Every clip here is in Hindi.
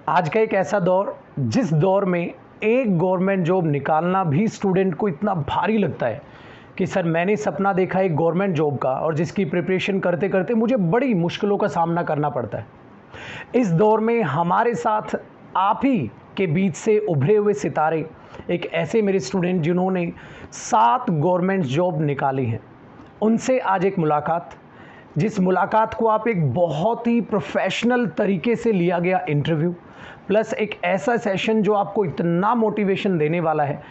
आज का एक ऐसा दौर जिस दौर में एक गवर्नमेंट जॉब निकालना भी स्टूडेंट को इतना भारी लगता है कि सर मैंने सपना देखा एक गवर्नमेंट जॉब का और जिसकी प्रिपरेशन करते करते मुझे बड़ी मुश्किलों का सामना करना पड़ता है। इस दौर में हमारे साथ आप ही के बीच से उभरे हुए सितारे एक ऐसे मेरे स्टूडेंट जिन्होंने 7 गवर्नमेंट जॉब निकाली हैं, उनसे आज एक मुलाकात, जिस मुलाकात को आप एक बहुत ही प्रोफेशनल तरीके से लिया गया इंटरव्यू प्लस एक ऐसा सेशन जो आपको इतना मोटिवेशन देने वाला है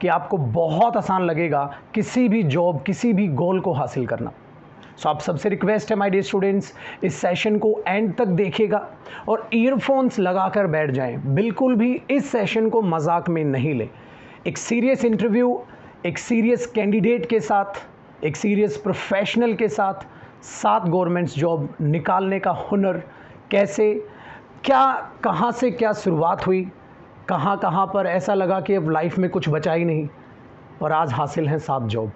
कि आपको बहुत आसान लगेगा किसी भी जॉब, किसी भी गोल को हासिल करना। सो आप सबसे रिक्वेस्ट है माय डियर स्टूडेंट्स, इस सेशन को एंड तक देखिएगा और ईयरफोन्स लगाकर बैठ जाएं। बिल्कुल भी इस सेशन को मजाक में नहीं लें। एक सीरियस इंटरव्यू, एक सीरियस कैंडिडेट के साथ, एक सीरियस प्रोफेशनल के साथ 7 गवर्नमेंट्स जॉब निकालने का हुनर कैसे, क्या, कहाँ से क्या शुरुआत हुई, कहाँ कहाँ पर ऐसा लगा कि अब लाइफ में कुछ बचा ही नहीं और आज हासिल हैं 7 जॉब।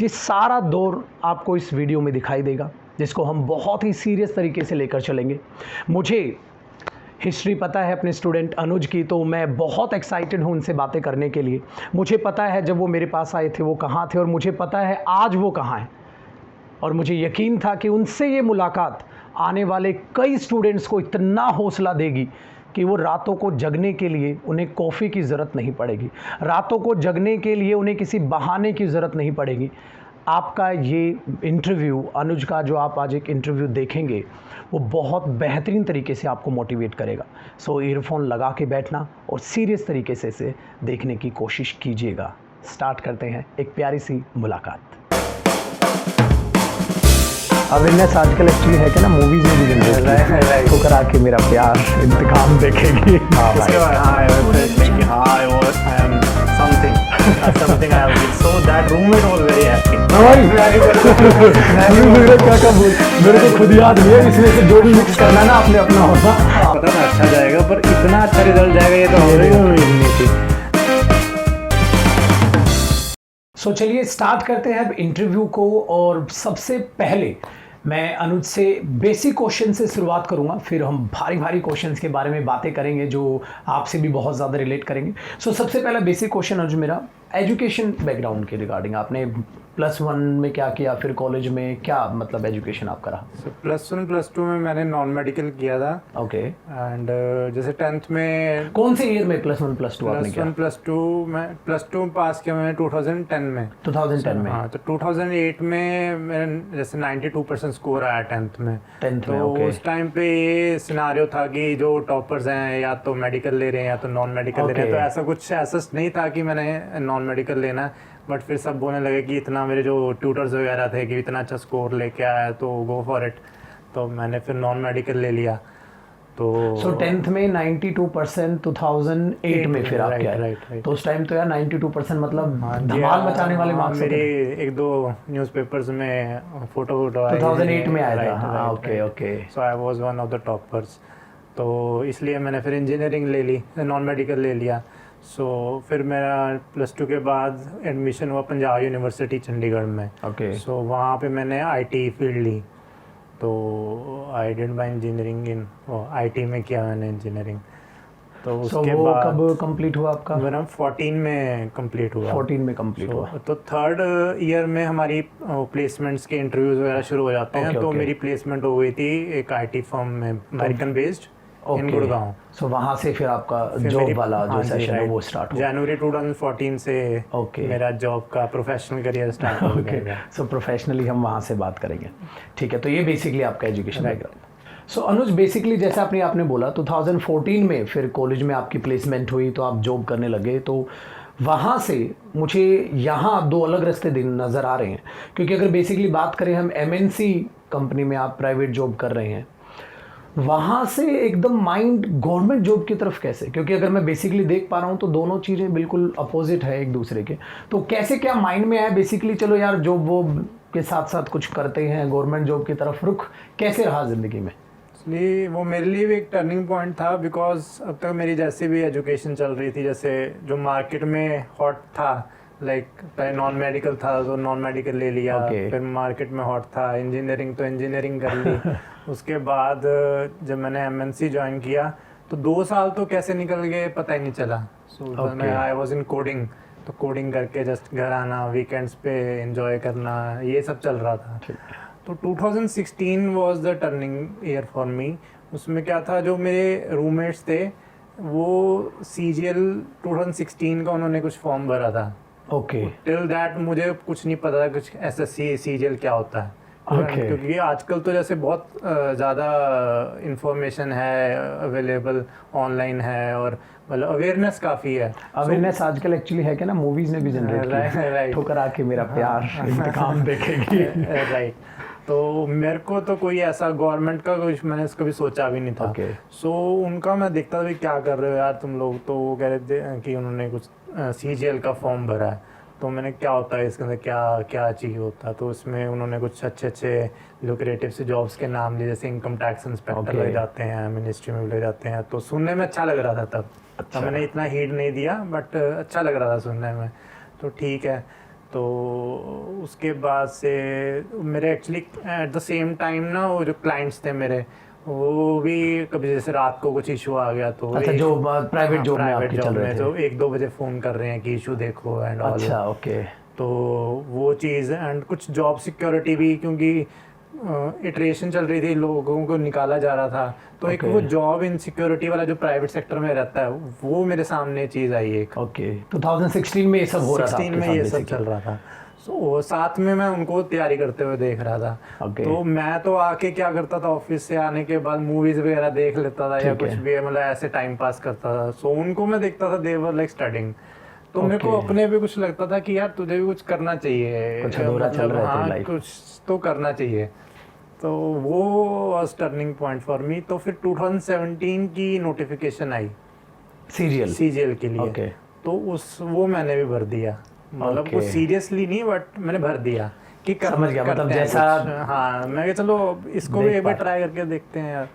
ये सारा दौर आपको इस वीडियो में दिखाई देगा जिसको हम बहुत ही सीरियस तरीके से लेकर चलेंगे। मुझे हिस्ट्री पता है अपने स्टूडेंट अनुज की, तो मैं बहुत एक्साइटेड हूँ उनसे बातें करने के लिए। मुझे पता है जब वो मेरे पास आए थे वो कहाँ थे और मुझे पता है आज वो कहाँ हैं और मुझे यकीन था कि उनसे ये मुलाकात आने वाले कई स्टूडेंट्स को इतना हौसला देगी कि वो रातों को जगने के लिए उन्हें कॉफ़ी की ज़रूरत नहीं पड़ेगी, रातों को जगने के लिए उन्हें किसी बहाने की ज़रूरत नहीं पड़ेगी। आपका ये इंटरव्यू, अनुज का जो आप आज एक इंटरव्यू देखेंगे, वो बहुत बेहतरीन तरीके से आपको मोटिवेट करेगा। सो ईयरफोन लगा के बैठना और सीरियस तरीके से इसे देखने की कोशिश कीजिएगा। स्टार्ट करते हैं एक प्यारी सी मुलाकात। अवेयरनेस आजकल एक्चुअली है कि ना, मूवीज में भी जनरेट को करा के मेरा प्यार इंतकाम देखेगी। मेरे को खुद याद नहीं है, इसमें से जो भी मिक्स करना ना अपने अपना होगा, पता ना अच्छा जाएगा, पर इतना अच्छा रिजल्ट जाएगा ये तो नहीं थी। सो चलिए स्टार्ट करते हैं अब इंटरव्यू को। और सबसे पहले मैं अनुज से बेसिक क्वेश्चन से शुरुआत करूंगा, फिर हम भारी भारी क्वेश्चंस के बारे में बातें करेंगे जो आपसे भी बहुत ज़्यादा रिलेट करेंगे। सो सबसे पहला बेसिक क्वेश्चन अनुज मेरा, एजुकेशन बैकग्राउंड के रिगार्डिंग, आपने +1 में क्या किया, फिर कॉलेज में क्या मतलब एजुकेशन आपका रहा? +1 +2 में मैंने नॉन मेडिकल किया था। ओके। एंड जैसे 10th में कौन से ईयर में +1 +2 आपने किया? +2 में +2 पास किया मैंने 2010 में। 2010 में? हाँ, तो 2008 में मेरे जैसे 92% स्कोर आया 10th में। तो उस टाइम पे ये सिनारियो था कि जो टॉपर्स हैं या तो मेडिकल ले रहे हैं या तो नॉन मेडिकल ले रहे हैं, तो ऐसा कुछ ऐसा नहीं था कि मैंने नॉन मेडिकल लेना है। बट फिर सब बोलने लगे कि इतना, मेरे जो ट्यूटर्स वगैरह थे कि इतना अच्छा स्कोर लेके आया तो गो फॉर इट, तो मैंने फिर नॉन मेडिकल ले लिया। तो 10th में 92% 2008 में फिर आप क्या? राइट। तो उस टाइम तो यार 92% मतलब धमाल मचाने वाले मार्क्स मेरे 1-2 न्यूज़पेपर्स में फोटो 2008 में आया था। Okay. So I was one of the toppers, तो इसलिए मैंने फिर इंजीनियरिंग ले ली, नॉन मेडिकल ले लिया। सो फिर मेरा +2 के बाद एडमिशन हुआ पंजाब यूनिवर्सिटी चंडीगढ़ में। सो वहाँ पे मैंने IT फील्ड ली, तो I did my engineering in IT में किया मैंने इंजीनियरिंग। तो उसके बाद कब कंप्लीट हुआ आपका? मेरा 14 में कंप्लीट हुआ। 14 में कंप्लीट हुआ। तो 3rd ईयर में हमारी प्लेसमेंट्स के इंटरव्यूज वगैरह शुरू हो जाते हैं। तो मेरी प्लेसमेंट हो गई थी एक IT फर्म में, अमेरिकन बेस्ड, इन गुड़गांव। सो वहाँ से फिर आपका जॉब वाला जो सेशन है वो स्टार्ट हुआ। जनवरी 2014 से मेरा जॉब का प्रोफेशनल करियर स्टार्ट हो गया। सो प्रोफेशनली हम वहाँ से बात करेंगे, ठीक है। तो ये बेसिकली आपका एजुकेशन बैकग्राउंड। सो अनुज, बेसिकली जैसे आपने बोला 2014 में फिर कॉलेज में आपकी प्लेसमेंट हुई तो आप जॉब करने लगे, तो वहाँ से मुझे यहाँ 2 अलग रास्ते दिन नज़र आ रहे हैं। क्योंकि अगर बेसिकली बात करें हम MNC कंपनी में आप प्राइवेट जॉब कर रहे हैं, वहाँ से एकदम माइंड गवर्नमेंट जॉब की तरफ कैसे? क्योंकि अगर मैं बेसिकली देख पा रहा हूँ तो दोनों चीज़ें बिल्कुल अपोजिट है एक दूसरे के। तो कैसे क्या माइंड में आया बेसिकली, चलो यार जॉब वो के साथ साथ कुछ करते हैं, गवर्नमेंट जॉब की तरफ रुख कैसे रहा ज़िंदगी में? इसलिए वो मेरे लिए भी एक टर्निंग पॉइंट था, बिकॉज अब तक मेरी जैसी भी एजुकेशन चल रही थी, जैसे जो मार्केट में हॉट था, पहले नॉन मेडिकल था तो नॉन मेडिकल ले लिया। फिर मार्केट में हॉट था इंजीनियरिंग, तो इंजीनियरिंग कर ली। उसके बाद जब मैंने MNC ज्वाइन किया तो 2 साल तो कैसे निकल गए पता ही नहीं चला। सो मैं आई वाज इन कोडिंग, तो कोडिंग करके जस्ट घर आना, वीकेंड्स पे एंजॉय करना, ये सब चल रहा था। तो 2016 was the turning year for me. उसमें क्या था, जो मेरे रूममेट्स थे वो CGL 2016 का उन्होंने कुछ फॉर्म भरा था। ओके। टिल दैट मुझे कुछ नहीं पता था कुछ SSC CGL क्या होता है। क्योंकि आजकल तो जैसे बहुत ज़्यादा इंफॉर्मेशन है अवेलेबल, ऑनलाइन है, और मतलब अवेयरनेस काफ़ी है। अवेयरनेस आजकल एक्चुअली है कि ना, मूवीज ने भी जनरेट किया, राइट, ठोकर आके मेरा प्यार इंतकाम देखेगी। राइट। तो मेरे को तो कोई ऐसा गवर्नमेंट का कुछ मैंने कभी सोचा भी नहीं था। सो उनका मैं देखता था क्या कर रहे हो यार तुम लोग, तो वो कह रहे थे कि उन्होंने कुछ CGL का फॉर्म भरा है। तो मैंने क्या होता है इसके अंदर, क्या क्या चाहिए होता है, तो उसमें उन्होंने कुछ अच्छे लुक्रेटिव से जॉब्स के नाम लिए, जैसे इनकम टैक्स इंस्पेक्टर ले जाते हैं, मिनिस्ट्री में ले जाते हैं। तो सुनने में अच्छा लग रहा था तब। अच्छा। मैंने इतना हीट नहीं दिया, बट अच्छा लग रहा था सुनने में। तो ठीक है। तो उसके बाद से मेरे actually at the same time ना, वो जो क्लाइंट्स थे मेरे, वो भी कभी जैसे रात को कुछ इशू आ गया तो अच्छा, जो प्राइवेट जॉब में आपके चल रहे थे, तो 1-2 बजे फ़ोन कर रहे हैं कि इशू देखो एंड ऑल। अच्छा, ओके। तो वो चीज़, एंड कुछ जॉब सिक्योरिटी भी, क्योंकि इटरेशन चल रही थी, लोगों को निकाला जा रहा था। तो एक वो जॉब इनसिक्योरिटी वाला जो प्राइवेट सेक्टर में रहता है, वो मेरे सामने चीज़ आई एक। ओके, 2016 में ये सब हो रहा था, 16 में ये सब चल रहा था। सो साथ में मैं उनको तैयारी करते हुए देख रहा था। तो मैं तो आके क्या करता था, ऑफिस से आने के बाद मूवीज वगैरह देख लेता था, या कुछ भी, मतलब ऐसे टाइम पास करता था। सो उनको मैं देखता था, दे वर लाइक स्टडिंग। तो मेरे को अपने भी कुछ लगता था कि यार तुझे भी कुछ करना चाहिए, कुछ अधूरा चल रहा है, कुछ तो करना चाहिए। तो वो was turning point for me. तो फिर 2017 की नोटिफिकेशन आई CGL के लिए। तो वो मैंने भी भर दिया, मतलब कुछ सीरियसली नहीं, बट मैंने भर दिया कि समझ गया, मतलब जैसा, हाँ, मैं कहा चलो इसको भी एक बार ट्राई करके देखते हैं यार।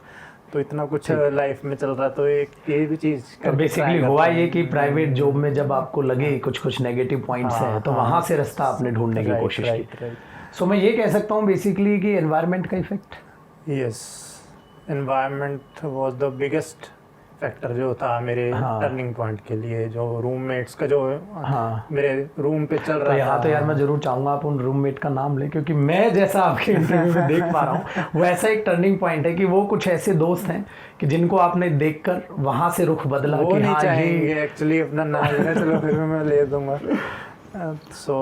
तो इतना कुछ लाइफ में चल रहा, तो एक ये भी चीज़ तो बेसिकली हुआ ये कि प्राइवेट जॉब में जब आपको लगे कुछ नेगेटिव पॉइंट्स हैं, तो वहाँ से रास्ता आपने ढूंढने की कोशिश की। सो मैं ये कह सकता हूँ बेसिकली कि एनवायरनमेंट का effect. Yes, environment was the biggest factor जो था मेरे टर्निंग पॉइंट के लिए। जो रूममेट्स का जो मेरे रूम पे चल रहा था, तो यार मैं जरूर चाहूंगा आप उन रूममेट का नाम लें, क्योंकि मैं जैसा आपके इंटरव्यू में देख पा रहा हूँ वैसा एक टर्निंग पॉइंट है कि वो कुछ ऐसे दोस्त हैं कि जिनको आपने देखकर वहां से रुख बदला। वो नहीं चाहेंगे एक्चुअली अपना नाम लेना, चलो फिर भी मैं ले दूंगा। सो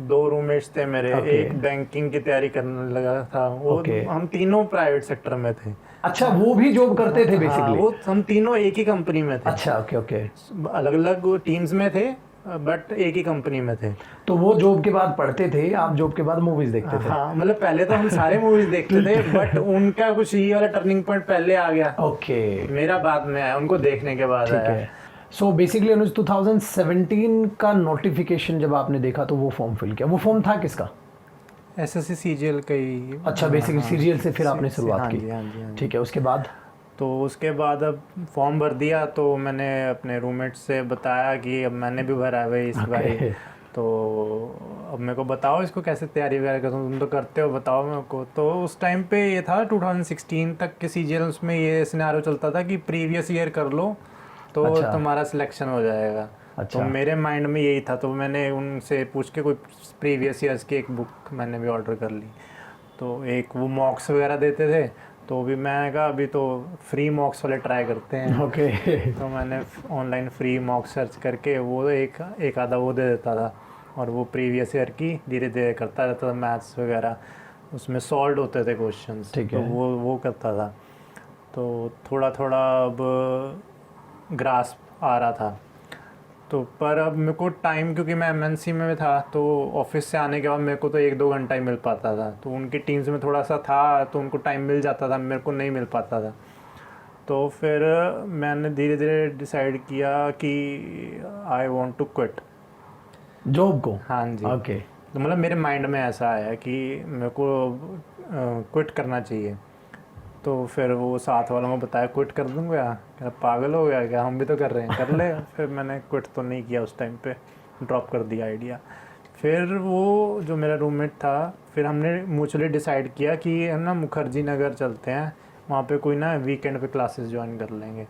2 रूममेट्स थे मेरे। एक बैंकिंग की तैयारी करने लगा था, वो हम तीनों प्राइवेट सेक्टर में थे। अच्छा, वो भी जॉब करते थे बेसिकली? वो हम तीनों एक ही कंपनी में थे। अच्छा, ओके। अलग अलग टीम्स में थे, बट एक ही कंपनी में थे। तो वो जॉब के बाद पढ़ते थे, आप जॉब के बाद मूवीज देखते थे? हाँ, मतलब पहले तो हम सारे मूवीज देखते थे, बट उनका कुछ ये वाला टर्निंग पॉइंट पहले आ गया। ओके, मेरा बाद में आया, उनको देखने के बाद आया। सो बेसिकली अनुज 2017 का नोटिफिकेशन जब आपने देखा तो वो फॉर्म फिल किया, वो फॉर्म था किसका? SSC CGL का ही। अच्छा, बेसिकली CGL से फिर आपने शुरुआत की। ठीक है, उसके बाद? तो उसके बाद अब फॉर्म भर दिया, तो मैंने अपने रूममेट से बताया कि अब मैंने भी भरा है भाई इस बार, तो अब मेरे को बताओ इसको कैसे तैयारी वगैरह करता हूँ, तुम तो करते हो, बताओ मेरे को। तो उस टाइम पे ये था 2016 तक के CGL, उसमें ये सिनेरियो चलता था कि प्रीवियस ईयर कर लो तो तुम्हारा सिलेक्शन हो जाएगा। तो मेरे माइंड में यही था, तो मैंने उनसे पूछ के कोई प्रीवियस ईयर्स की एक बुक मैंने भी ऑर्डर कर ली। तो एक वो मॉक्स वगैरह देते थे, तो भी मैंने कहा अभी तो फ्री मॉक्स वाले ट्राई करते हैं। तो मैंने ऑनलाइन फ्री मॉक्स सर्च करके वो एक आधा वो दे देता था, और वो प्रीवियस ईयर की धीरे धीरे करता रहता था। मैथ्स वगैरह उसमें सॉल्व होते थे क्वेश्चंस, तो वो करता था। तो थोड़ा थोड़ा अब ग्रास्प आ रहा था। तो पर अब मेरे को टाइम, क्योंकि मैं MNC में था, तो ऑफिस से आने के बाद मेरे को तो 1-2 घंटा ही मिल पाता था। तो उनकी टीम्स में थोड़ा सा था, तो उनको टाइम मिल जाता था, मेरे को नहीं मिल पाता था। तो फिर मैंने धीरे धीरे डिसाइड किया कि I want to quit job को। हाँ जी, ओके। तो मतलब मेरे माइंड में ऐसा आया कि मेरे को क्विट करना चाहिए। तो फिर वो साथ वालों को बताया क्विट कर दूंगा, क्या पागल हो गया क्या, हम भी तो कर रहे हैं, कर ले। फिर मैंने क्विट तो नहीं किया उस टाइम पे, ड्रॉप कर दिया आइडिया। फिर वो जो मेरा रूममेट था, फिर हमने म्यूचुअली डिसाइड किया कि हम ना मुखर्जी नगर चलते हैं, वहाँ पे कोई ना वीकेंड पे क्लासेस ज्वाइन कर लेंगे।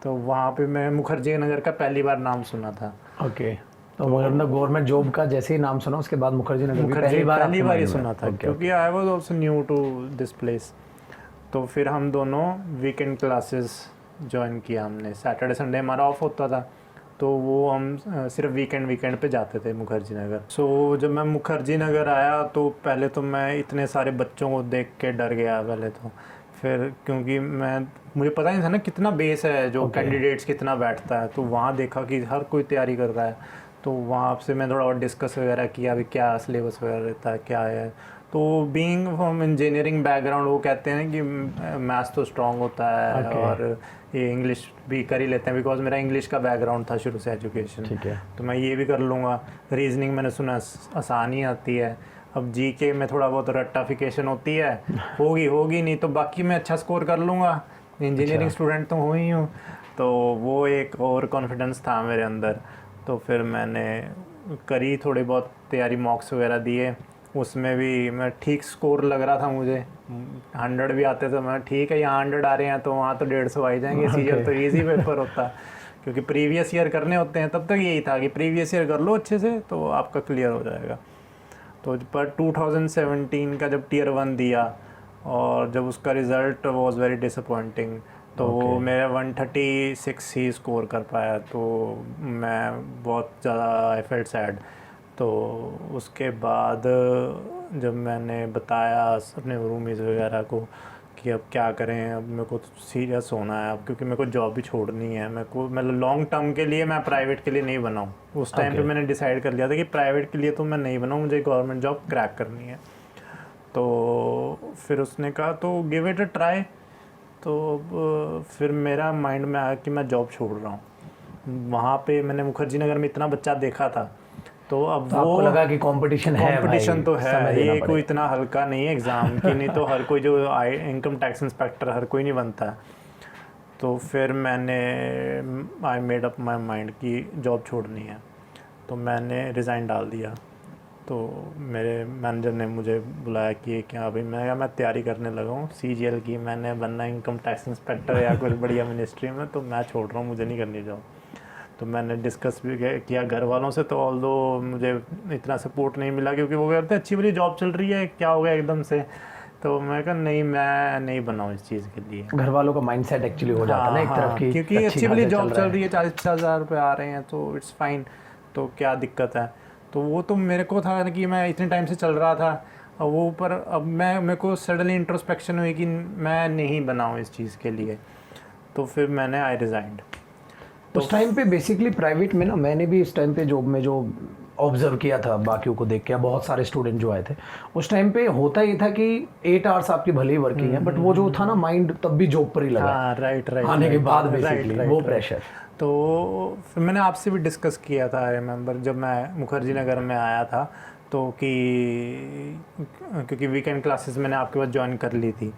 तो वहाँ पे मैं मुखर्जी नगर का पहली बार नाम सुना था। ओके, तो मतलब गवर्नमेंट जॉब का जैसे ही नाम सुना उसके बाद मुखर्जी नगर भी पहली बार ही सुना था, क्योंकि I was also new to this place. तो फिर हम दोनों वीकेंड क्लासेस ज्वाइन किया हमने। सैटरडे संडे हमारा ऑफ होता था, तो वो हम सिर्फ वीकेंड पे जाते थे मुखर्जी नगर। सो जब मैं मुखर्जी नगर आया तो पहले तो मैं इतने सारे बच्चों को देख के डर गया पहले तो। फिर क्योंकि मुझे पता नहीं था ना कितना बेस है, जो कैंडिडेट्स कितना बैठता है। तो वहाँ देखा कि हर कोई तैयारी कर रहा है, तो वहाँ से मैं थोड़ा और डिस्कस वगैरह किया अभी क्या सिलेबस वगैरह रहता है, क्या है। तो बीइंग फ्रॉम इंजीनियरिंग बैकग्राउंड, वो कहते हैं कि मैथ्स तो स्ट्रॉन्ग होता है और ये इंग्लिश भी कर ही लेते हैं, बिकॉज मेरा इंग्लिश का बैकग्राउंड था शुरू से एजुकेशन। ठीक है, तो मैं ये भी कर लूँगा। रीजनिंग मैंने सुना आसान ही आती है। अब जीके में थोड़ा बहुत रट्टाफिकेशन होती है, होगी नहीं तो बाकी मैं अच्छा स्कोर कर लूँगा। इंजीनियरिंग स्टूडेंट तो हूँ ही हूँ, तो वो एक और कॉन्फिडेंस था मेरे अंदर। तो फिर मैंने करी थोड़ी बहुत तैयारी, मॉक्स वगैरह दिए, उसमें भी मैं ठीक स्कोर लग रहा था मुझे। 100 भी आते तो मैं ठीक है, यहाँ 100 आ रहे हैं तो वहाँ तो 150 आ ही जाएंगे। सीजन तो ईजी पेपर होता है, क्योंकि प्रीवियस ईयर करने होते हैं। तब तक यही था कि प्रीवियस ईयर कर लो अच्छे से तो आपका क्लियर हो जाएगा। तो पर 2017 का जब टियर 1 दिया और जब उसका रिज़ल्ट वाज वेरी डिसअपॉइंटिंग, तो वो मेरा 136 ही स्कोर कर पाया। तो मैं बहुत ज़्यादा आई फेल्ट सैड। तो उसके बाद जब मैंने बताया अपने रूमीज़ वगैरह को कि अब क्या करें, अब मेरे को सीरियस होना है अब, क्योंकि मेरे को जॉब भी छोड़नी है। मेरे को मतलब लॉन्ग टर्म के लिए मैं प्राइवेट के लिए नहीं बनाऊँ। उस टाइम पे मैंने डिसाइड कर लिया था कि प्राइवेट के लिए तो मैं नहीं बनाऊँ, मुझे गवर्नमेंट जॉब क्रैक करनी है। तो फिर उसने कहा तो गिव इट अ ट्राई। तो फिर मेरा माइंड में आया कि मैं जॉब छोड़ रहा हूँ। वहाँ पे मैंने मुखर्जी नगर में इतना बच्चा देखा था, तो अब तो वो आपको लगा कि कंपटीशन तो है, ये कोई इतना हल्का नहीं है एग्ज़ाम की। नहीं तो हर कोई जो इनकम टैक्स इंस्पेक्टर हर कोई नहीं बनता है। तो फिर I made up my mind कि जॉब छोड़नी है। तो मैंने रिज़ाइन डाल दिया। तो मेरे मैनेजर ने मुझे बुलाया कि क्या अभी, मैं तैयारी करने लगा हूँ CGL की, मैंने बनना इनकम टैक्स इंस्पेक्टर या कुछ बढ़िया मिनिस्ट्री में, तो मैं छोड़ रहा हूँ, मुझे नहीं करनी जॉब। तो मैंने डिस्कस भी किया घर वालों से, तो ऑल्दो मुझे इतना सपोर्ट नहीं मिला, क्योंकि वो कहते हैं अच्छी वाली जॉब चल रही है, क्या हो गया एकदम से। तो मैं कहा नहीं, मैं नहीं बनाऊँ इस चीज़ के लिए। घर वालों का माइंडसेट एक्चुअली हो जाता है ना एक तरफ की, क्योंकि अच्छी वाली जॉब चल रही है, 40-50 हज़ार रुपये आ रहे हैं, तो इट्स फाइन, तो क्या दिक्कत है। तो वो तो मेरे को था कि मैं इतने टाइम से चल रहा था वो, पर अब मेरे को सडनली इंट्रोस्पेक्शन हुई कि मैं नहीं बनाऊँ इस चीज़ के लिए। तो फिर मैंने आई रिज़ाइंड। तो उस टाइम पे बेसिकली प्राइवेट में ना, मैंने भी इस टाइम पे जॉब में जो ऑब्जर्व किया था बाकियों को देख के, बहुत सारे स्टूडेंट जो आए थे उस टाइम पे, होता ये था कि 8 आवर्स आपकी भले ही वर्किंग है, बट वो जो था ना माइंड तब भी जॉब पर ही लगा। राइट आने के बाद बेसिकली वो प्रेशर। तो फिर मैंने आपसे भी डिस्कस किया था, आई रिमेंबर, जब मैं मुखर्जी नगर में आया था, तो क्योंकि वीकेंड क्लासेस मैंने आपके पास ज्वाइन कर ली थी,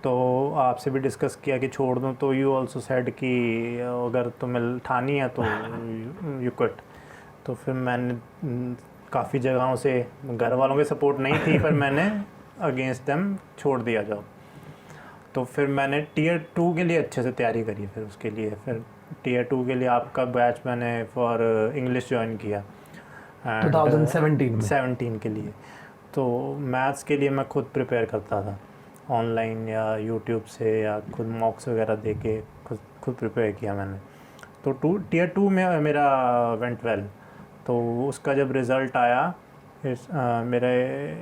तो आपसे भी डिस्कस किया कि छोड़ दूं। तो यू ऑल्सो सेड कि अगर तुम्हें ठानी है तो यू क्विट। तो फिर मैंने काफ़ी जगहों से, घर वालों के सपोर्ट नहीं थी, पर मैंने अगेंस्ट देम छोड़ दिया जॉब। तो फिर मैंने टियर 2 के लिए अच्छे से तैयारी करी। फिर उसके लिए फिर टियर 2 के लिए आपका बैच मैंने फॉर इंग्लिश ज्वाइन किया 2017 के लिए। तो मैथ्स के लिए मैं खुद प्रिपेयर करता था ऑनलाइन या यूट्यूब से, या खुद मॉक्स वगैरह दे के खुद प्रिपेयर किया मैंने। तो टियर 2 में मेरा वेंट वेल। तो उसका जब रिज़ल्ट आया, मेरे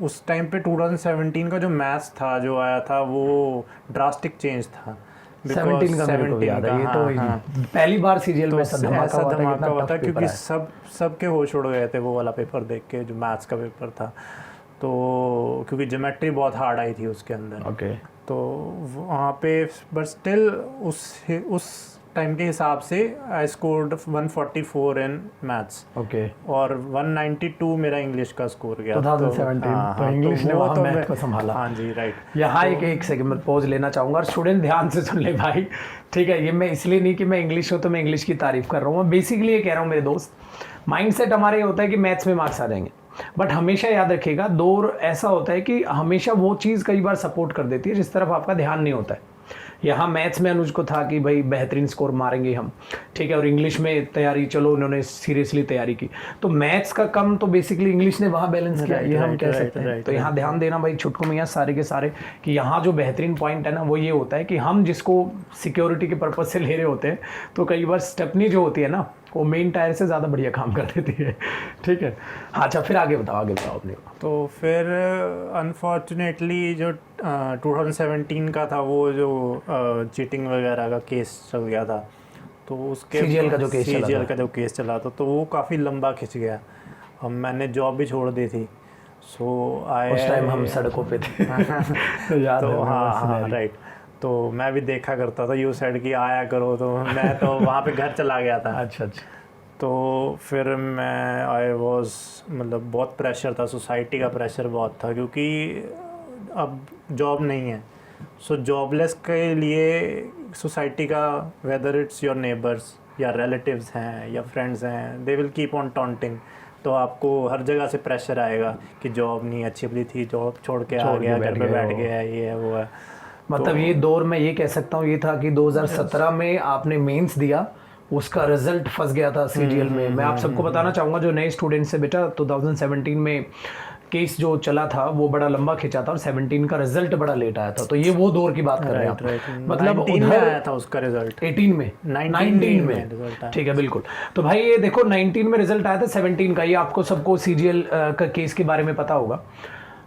उस टाइम पे 2017 का जो मैथ्स था जो आया था, वो ड्रास्टिक चेंज था। 17 का मेरे को याद है, ये तो पहली बार सीजीएल में ऐसा धमाका हुआ था, क्योंकि सबके होश उड़ गए थे वो वाला पेपर देख के, जो मैथ्स का पेपर था। तो क्योंकि ज्योमेट्री बहुत हार्ड आई थी उसके अंदर। तो वहाँ पे बट स्टिल उस टाइम के हिसाब से आई स्कोर्ड 144 इन मैथ्स। और 192 मेरा इंग्लिश का स्कोर गया 2017। तो इंग्लिश ने वहाँ मैथ को संभाला। हाँ जी, राइट। यहाँ एक सेकंड में पॉज लेना चाहूँगा, और स्टूडेंट ध्यान से सुन ले भाई, ठीक है। ये मैं इसलिए नहीं कि मैं इंग्लिश हो तो मैं इंग्लिश की तारीफ कर रहा हूँ, मैं बेसिकली ये कह रहा हूँ मेरे दोस्त, माइंडसेट हमारे ये होता है कि मैथ्स में मार्क्स आ जाएंगे। बट हमेशा याद रखिएगा, दौर ऐसा होता है कि हमेशा वो चीज़ कई बार सपोर्ट कर देती है जिस तरफ आपका ध्यान नहीं होता है। यहाँ मैथ्स में अनुज को था कि भाई बेहतरीन स्कोर मारेंगे हम, ठीक है, और इंग्लिश में तैयारी, चलो उन्होंने सीरियसली तैयारी की, तो मैथ्स का कम तो बेसिकली इंग्लिश ने वहाँ बैलेंस किया, ये हम कह सकते हैं। तो यहाँ ध्यान देना भाई छुटकू मियाँ सारे के सारे, कि यहाँ जो बेहतरीन पॉइंट है ना वो ये होता है कि हम जिसको सिक्योरिटी के पर्पज़ से ले रहे होते हैं, तो कई बार स्टेपनी जो होती है ना वो मेन टायर से ज़्यादा बढ़िया काम कर देती है, ठीक है। हाँ अच्छा, फिर आगे बताओ अपने। तो फिर अनफॉर्चुनेटली जो 2017 का था, वो जो चीटिंग वगैरह का केस चल गया था, तो उसके CGL का जो केस चला था, तो वो काफ़ी लंबा खिंच गया। अब मैंने जॉब भी छोड़ दी थी, सो उस टाइम हम सड़कों पे थे याद तो है, हाँ राइट। तो मैं भी देखा करता था, यू साइड की आया करो, तो मैं तो वहाँ पे घर चला गया था। अच्छा। तो फिर मैं मतलब बहुत प्रेशर था, सोसाइटी का प्रेशर बहुत था, क्योंकि अब जॉब नहीं है। सो जॉबलेस के लिए सोसाइटी का, वेदर इट्स योर नेबर्स या रिलेटिव्स हैं या फ्रेंड्स हैं, they will keep on taunting. तो आपको हर जगह से प्रेशर आएगा कि जॉब नहीं अच्छी वाली थी, जॉब छोड़ के आ गया, घर पे बैठ गया, ये है वो है। मतलब ये दौर में ये कह सकता हूँ ये था कि 2017 में आपने मेंस दिया, उसका रिजल्ट फंस गया था CGL में। मैं आप सबको बताना चाहूँगा जो नए स्टूडेंट्स से, बेटा 2017 में केस जो चला था वो बड़ा लंबा खिंचा था और 17 का रिजल्ट बड़ा लेट आया था। तो ये वो दौर की बात कर रहे हैं आप। मतलब 19 में आया था उसका रिजल्ट, 18 में 19 में ठीक है बिल्कुल। तो भाई ये देखो 19 में रिजल्ट आया था 17 का, ये आपको सबको CGL का केस के बारे में पता होगा।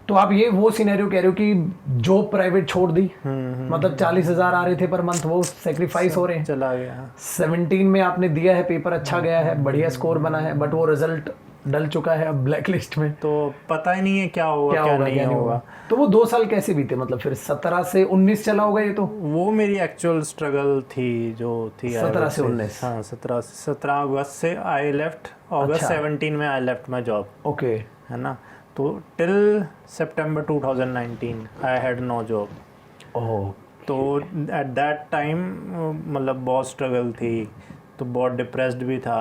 तो आप ये वो सिनेरियो कह रहे हो कि जॉब प्राइवेट छोड़ दी, मतलब 40,000 आ रहे थे पर मंथ, वो सेक्रीफाइस हो रहे हैं, चला गया। 17 में आपने दिया है, पेपर अच्छा गया है, बढ़िया स्कोर बना है, बट वो रिजल्ट डल चुका है अब ब्लैक लिस्ट में, तो पता ही नहीं है क्या होगा क्या नहीं होगा। तो वो 2 साल कैसे बीते, मतलब फिर 17 से 19 चला होगा ये तो? वो मेरी एक्चुअल स्ट्रगल थी जो थी 17 से 19। हाँ 17 अगस्त से आई लेफ्ट, अगस्त 17 में I left my job, okay, है ना। तो till September 2019 I had no job. Oh, तो एट दैट टाइम मतलब बहुत स्ट्रगल थी, तो बहुत डिप्रेस्ड भी था,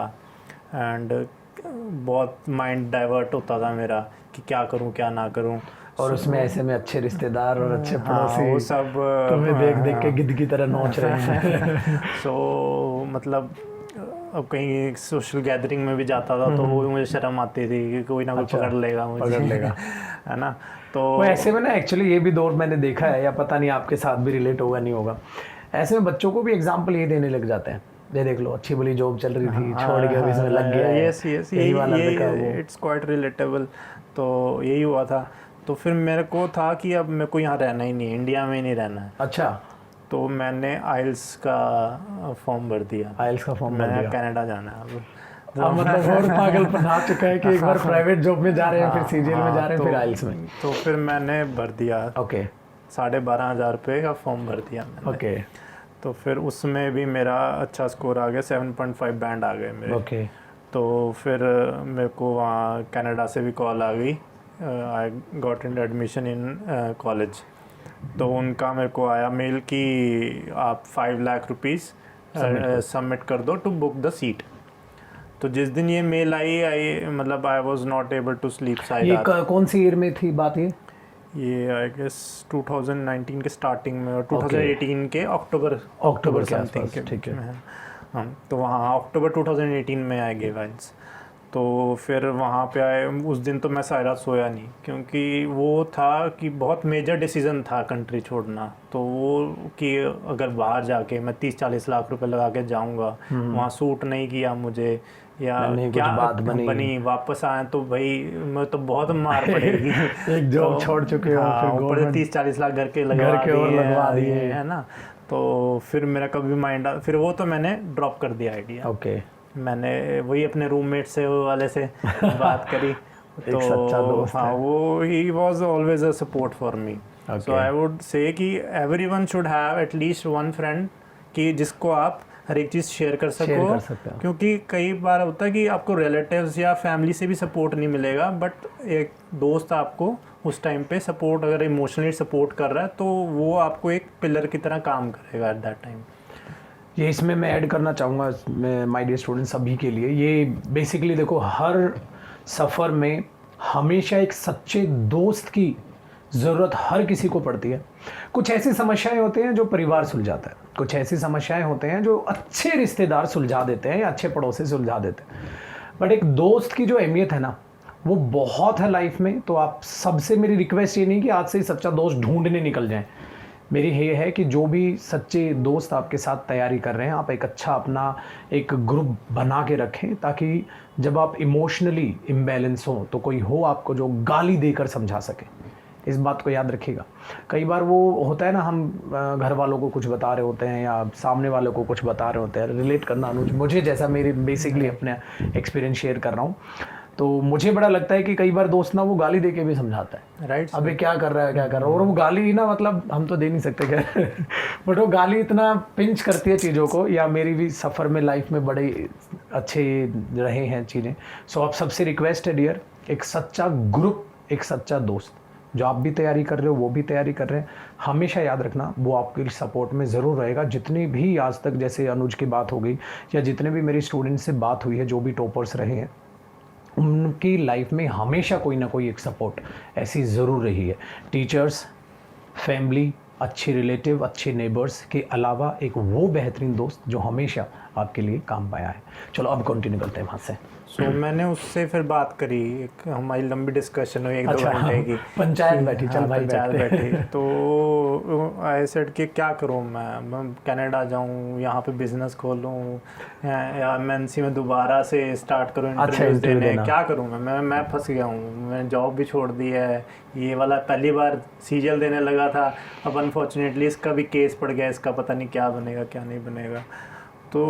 एंड बहुत माइंड डाइवर्ट होता था मेरा कि क्या करूं क्या ना करूं। और उसमें ऐसे में अच्छे रिश्तेदार और अच्छे पड़ोसी वो सब तुम्हें देख देख के गिद्ध की तरह नोच रहे हैं सो मतलब अब कहीं सोशल गैदरिंग में भी जाता था तो वो भी मुझे शर्म आती थी कि कोई ना कोई पकड़ लेगा मुझे है ना। तो ऐसे में ना एक्चुअली ये भी दौर मैंने देखा है, या पता नहीं आपके साथ भी रिलेट होगा नहीं होगा, ऐसे में बच्चों को भी एग्जाम्पल ये देने लग जाते हैं, ये देख लो अच्छी भली जॉब चल रही थी, छोड़ के अभी इसमें लग गया है। यस ये इट्स क्वाइट रिलेटेबल। तो यही हुआ था। तो फिर मेरे को था कि अब मेरे को यहाँ रहना ही नहीं है, इंडिया में ही नहीं रहना है। अच्छा, तो मैंने आइल्स का फॉर्म भर दिया। आइल्स का फॉर्म भर दिया, कनाडा जाना है अब। मतलब और पागलपन आ चुका है कि एक बार प्राइवेट जॉब में जा रहे हैं, फिर CGL में जा रहे हैं, फिर आइल्स में। तो फिर मैंने भर दिया, ओके, 12,500 रुपये का फॉर्म भर दिया मैंने। ओके, तो फिर उसमें भी मेरा अच्छा स्कोर आ गया, 7.5 बैंड आ गए मेरे। ओके। तो फिर मेरे को वहाँ कनाडा से भी कॉल आ गई, I got in admission in college. तो उनका मेरे को आया मेल कि आप 5 लाख रुपीज़ सबमिट कर दो टू बुक द सीट। तो जिस दिन ये मेल आई मतलब I was not able to sleep side. ये कौन सी ईयर में थी बात ये आई गेस 2019 के स्टार्टिंग में और 2018 के अक्टूबर के आसपास, ठीक है। हाँ, तो वहाँ अक्टूबर 2018 में आए गे वाइल्स। तो फिर वहाँ पे आए, उस दिन तो मैं सारा सोया नहीं, क्योंकि वो था कि बहुत मेजर डिसीजन था कंट्री छोड़ना। तो वो कि अगर बाहर जाके मैं 30-40 लाख रुपए लगा के जाऊँगा, वहाँ सूट नहीं किया मुझे या क्या बात बनी वापस आए तो भाई मैं तो बहुत मार पड़ेगी एक जॉब छोड़ चुके हो, फिर ऊपर 30-40 लाख घर के लगवा दिए है ना। तो फिर मेरा कभी माइंड, फिर वो तो मैंने ड्रॉप कर दिया आइडिया। ओके, मैंने वही अपने रूममेट से वाले से बात करी तो सच्चा दोस्त हाँ, वो ही was always a support for me. So I would say कि everyone should have at least one friend कि जिसको आप हर एक चीज़ शेयर कर सको, क्योंकि कई बार होता है कि आपको रिलेटिव्स या फैमिली से भी सपोर्ट नहीं मिलेगा, बट एक दोस्त आपको उस टाइम पे सपोर्ट, अगर इमोशनली सपोर्ट कर रहा है तो वो आपको एक पिलर की तरह काम करेगा एट दैट टाइम। ये इसमें मैं ऐड करना चाहूँगा माय डियर स्टूडेंट्स सभी के लिए, ये बेसिकली देखो हर सफ़र में हमेशा एक सच्चे दोस्त की ज़रूरत हर किसी को पड़ती है। कुछ ऐसी समस्याएं होती हैं जो परिवार सुलझाता है, कुछ ऐसी समस्याएं होते हैं जो अच्छे रिश्तेदार सुलझा देते हैं या अच्छे पड़ोसी सुलझा देते हैं। बट एक दोस्त की जो अहमियत है ना, वो बहुत है लाइफ में। तो आप सबसे मेरी रिक्वेस्ट ये नहीं कि आज से ही सच्चा दोस्त ढूंढने निकल जाएं। मेरी ये है कि जो भी सच्चे दोस्त आपके साथ तैयारी कर रहे हैं, आप एक अच्छा अपना एक ग्रुप बना के रखें, ताकि जब आप इमोशनली इम्बैलेंस हो तो कोई हो आपको जो गाली देकर समझा सके। इस बात को याद रखिएगा। कई बार वो होता है ना, हम घर वालों को कुछ बता रहे होते हैं या सामने वालों को कुछ बता रहे होते हैं, रिलेट करना अनुज मुझे, जैसा मेरी बेसिकली अपने एक्सपीरियंस शेयर कर रहा हूँ, तो मुझे बड़ा लगता है कि कई बार दोस्त ना वो गाली दे के भी समझाता है, राइट, अबे क्या कर रहा है क्या कर रहा है, और वो गाली ना, मतलब हम तो दे नहीं सकते खैर बट वो गाली इतना पिंच करती है चीज़ों को। या मेरी भी सफ़र में लाइफ में बड़े अच्छे रहे हैं चीज़ें। सो आप सबसे रिक्वेस्ट है डियर, एक सच्चा ग्रुप, एक सच्चा दोस्त, जो आप भी तैयारी कर रहे हो वो भी तैयारी कर रहे हैं, हमेशा याद रखना वो आपके सपोर्ट में ज़रूर रहेगा। जितनी भी आज तक, जैसे अनुज की बात हो गई या जितने भी मेरी स्टूडेंट से बात हुई है जो भी टॉपर्स रहे हैं, उनकी लाइफ में हमेशा कोई ना कोई एक सपोर्ट ऐसी ज़रूर रही है। टीचर्स, फैमिली, अच्छे रिलेटिव, अच्छे नेबर्स के अलावा एक वो बेहतरीन दोस्त जो हमेशा आपके लिए काम पाया है। चलो अब कंटिन्यू करते हैं वहाँ से। सो मैंने उससे फिर बात करी, एक हमारी लंबी डिस्कशन हुई 1-2 घंटे की, पंचायत बैठी, चल भाई पंचायत बैठी। तो आई सेड कि क्या करूँ मैं कनाडा जाऊँ, यहाँ पे बिजनेस खोलूँ या एमएनसी में दोबारा से स्टार्ट करूँ इंटरव्यूज देने, क्या करूँ मैं फंस गया हूँ। मैं जॉब भी छोड़ दी है, ये वाला पहली बार सीजीएल देने लगा था, अब अनफॉर्चुनेटली इसका भी केस पड़ गया, इसका पता नहीं क्या बनेगा क्या नहीं बनेगा। तो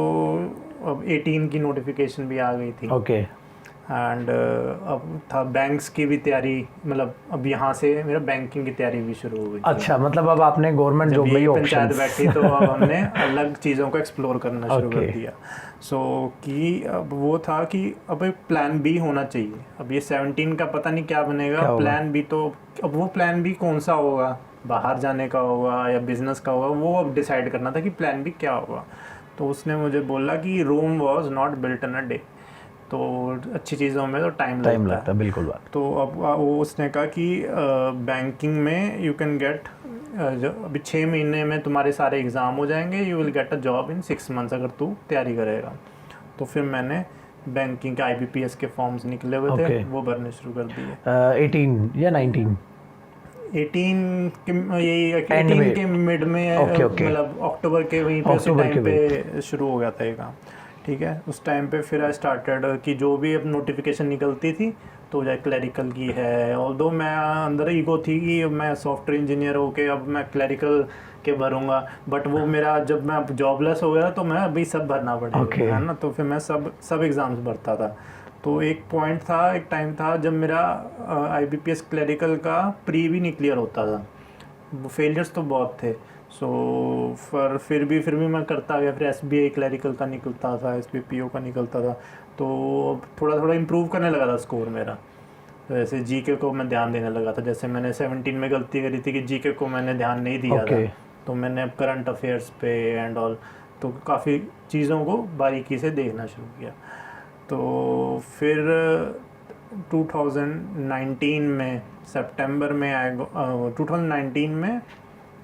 अब 18 की नोटिफिकेशन भी आ गई थी। ओके। एंड अब था बैंक्स की भी तैयारी, मतलब अब यहाँ से मेरा बैंकिंग की तैयारी भी शुरू हो गई। अच्छा, मतलब अब आपने गवर्नमेंट जॉब में ही पंचायत बैठी तो अब हमने अलग चीज़ों को एक्सप्लोर करना शुरू कर दिया। सो कि अब वो था कि अब एक प्लान बी होना चाहिए। अब ये 17 का पता नहीं क्या बनेगा, प्लान बी तो अब वो प्लान बी कौन सा होगा, बाहर जाने का होगा या बिजनेस का होगा, वो अब डिसाइड करना था कि प्लान बी क्या होगा। तो उसने मुझे बोला कि Rome was not built in a day, तो अच्छी चीज़ों में तो टाइम लगता है, बिल्कुल बात। तो अब वो उसने कहा कि बैंकिंग में यू कैन गेट, अभी 6 महीने में तुम्हारे सारे एग्ज़ाम हो जाएंगे, you will get a job in 6 months अगर तू तैयारी करेगा। तो फिर मैंने बैंकिंग के IBPS के फॉर्म्स निकले हुए थे, वो भरने शुरू कर दिए। 18 या 19 18 के मिड में, मतलब अक्टूबर के वहीं पे उसी टाइम पे शुरू हो गया था ये काम। ठीक है, उस टाइम पे फिर आई स्टार्टेड कि जो भी अब नोटिफिकेशन निकलती थी तो चाहे क्लरिकल की है, ऑल्दो मैं अंदर ईगो थी कि मैं सॉफ्टवेयर इंजीनियर होके अब मैं क्लरिकल के भरूंगा, बट वो मेरा जब मैं जॉबलेस हो गया तो मैं अभी सब भरना पड़ेगा, है ना। तो फिर मैं सब एग्ज़ाम्स भरता था। तो एक पॉइंट था, एक टाइम था जब मेरा IBPS क्लरिकल का प्री भी नहीं क्लियर होता था, वो फेलियर्स तो बहुत थे। सो फिर भी मैं करता गया। फिर SBI क्लरिकल का निकलता था, SBPO का निकलता था, तो थोड़ा थोड़ा इम्प्रूव करने लगा था स्कोर मेरा। जैसे GK को मैं ध्यान देने लगा था, जैसे मैंने 17 में गलती करी थी कि GK को मैंने ध्यान नहीं दिया था, तो मैंने अब करंट अफेयर्स पे एंड ऑल तो काफ़ी चीज़ों को बारीकी से देखना शुरू किया। तो फिर 2019 में सितंबर में 2019 में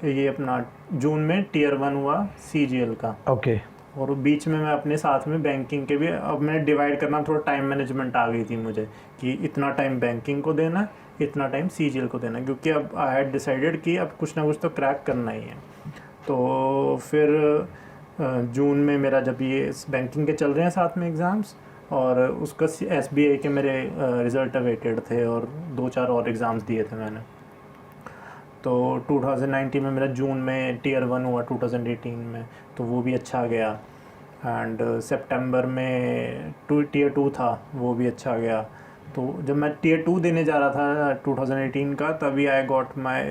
ये अपना जून में Tier 1 हुआ CGL का। ओके। और बीच में मैं अपने साथ में बैंकिंग के भी, अब मैं डिवाइड करना, थोड़ा टाइम मैनेजमेंट आ गई थी मुझे कि इतना टाइम बैंकिंग को देना, इतना टाइम CGL को देना, क्योंकि अब आई हैड डिसाइडेड कि अब कुछ ना कुछ तो क्रैक करना ही है। तो फिर जून में मेरा जब ये बैंकिंग के चल रहे हैं साथ में एग्ज़ाम्स, और उसका SBI के मेरे रिज़ल्ट अवेटेड थे और 2-4 और एग्ज़ाम्स दिए थे मैंने। तो 2019 में मेरा जून में Tier 1 हुआ 2018 में, तो वो भी अच्छा गया। एंड सितंबर में Tier 2 था, वो भी अच्छा गया। तो जब मैं Tier 2 देने जा रहा था 2018 का, तभी आई गॉट माई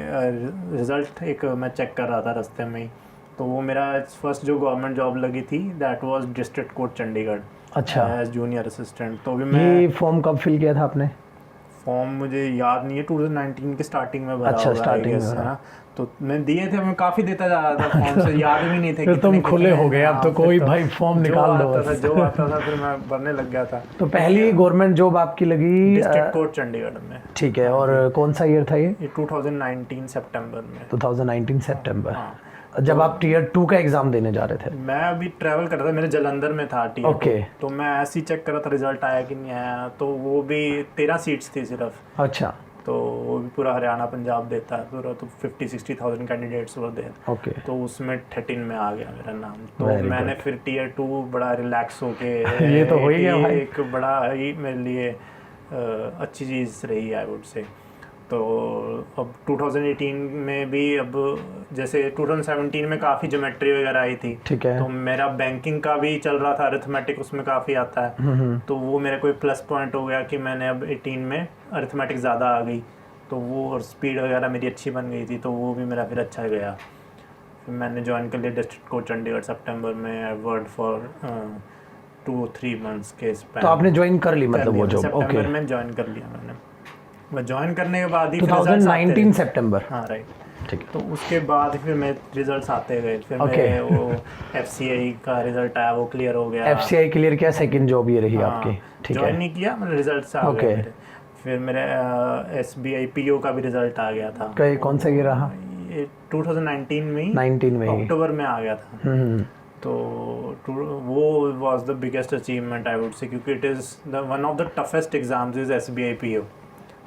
रिज़ल्ट, एक मैं चेक कर रहा था रास्ते में ही, तो वो मेरा फर्स्ट जो गवर्नमेंट जॉब लगी थी that was district court Chandigarh. अच्छा, एज जूनियर असिस्टेंट। तो भी मैं ये फॉर्म कब फिल किया था आपने? फॉर्म मुझे याद नहीं है, 2019 के स्टार्टिंग में भरा अच्छा, होगा, I स्टार्टिंग में guess, भरा। है ना। तो मैं दिए थे, मैं काफ़ी देता जा रहा था फॉर्म से, याद भी नहीं थे फिर तुम कितने खुले कितने। हो गए, अब हाँ, तो फिर कोई भाई फॉर्म जो निकाल दो आता बस। था जो आता था फिर मैं भरने लग गया था। तो पहली गवर्नमेंट जॉब आपकी लगी डिस्ट्रिक्ट कोर्ट चंडीगढ़ में। ठीक है, और कौन सा ईयर था ये? 2019 सितंबर में। 2019 सितंबर। हाँ, जब आप टीयर 2 का एग्ज़ाम देने जा रहे थे? मैं अभी ट्रैवल कर रहा था, मेरे जलंधर में था टीयर ओके। तो मैं ऐसे ही चेक कर रहा था रिजल्ट आया कि नहीं आया, तो वो भी 13 सीट्स थी सिर्फ, अच्छा, तो वो भी पूरा हरियाणा पंजाब देता है पूरा, तो 50-60,000 कैंडिडेट्स वो दे, ओके। तो उसमें 13 में आ गया मेरा नाम। तो Very मैंने good. फिर टीयर 2 बड़ा रिलैक्स होके ये तो हो ही गया भाई। एक बड़ा ही मेरे लिए अच्छी चीज़ रही है, आई वुड से। तो अब 2018 में भी, अब जैसे 2017 में काफ़ी ज्योमेट्री वगैरह आई थी, ठीक है। तो मेरा बैंकिंग का भी चल रहा था, अरिथमेटिक उसमें काफ़ी आता है, तो वो मेरा कोई प्लस पॉइंट हो गया कि मैंने अब 18 में अरिथमेटिक ज़्यादा आ गई, तो वो और स्पीड वगैरह मेरी अच्छी बन गई थी, तो वो भी मेरा फिर अच्छा गया। फिर मैंने ज्वाइन कर लिया डिस्ट्रिक्ट कोर्ट चंडीगढ़ सितंबर में। आई वर्क फॉर 2-3 मंथ्स के स्पैन। तो आपने ज्वाइन कर ली मतलब वो जॉब? ओके, सितंबर में ज्वाइन कर लिया मैंने। मैं ज्वाइन करने के बाद ही फिर results आते 2019 रहे। सितंबर। हाँ, राइट। ठीक है। तो उसके बाद फिर मेरे रिजल्ट्स आते गए, फिर Okay. मेरे वो FCI का रिजल्ट आया, वो क्लियर हो गया। FCI क्लियर किया, सेकंड जॉब ये रही हाँ, आपकी? ठीक ज्वाइन है। नहीं किया, मतलब रिजल्ट्स आ Okay. गए मेरे। फिर मेरे SBI PO का भी रिजल्ट आ गया था। कौन सा ये रहा? ये 2019 में ही, 19 में ही? अक्टूबर में आ गया था। तो वो was the biggest achievement I would say, क्योंकि it is the one of the toughest exams is SBI PO।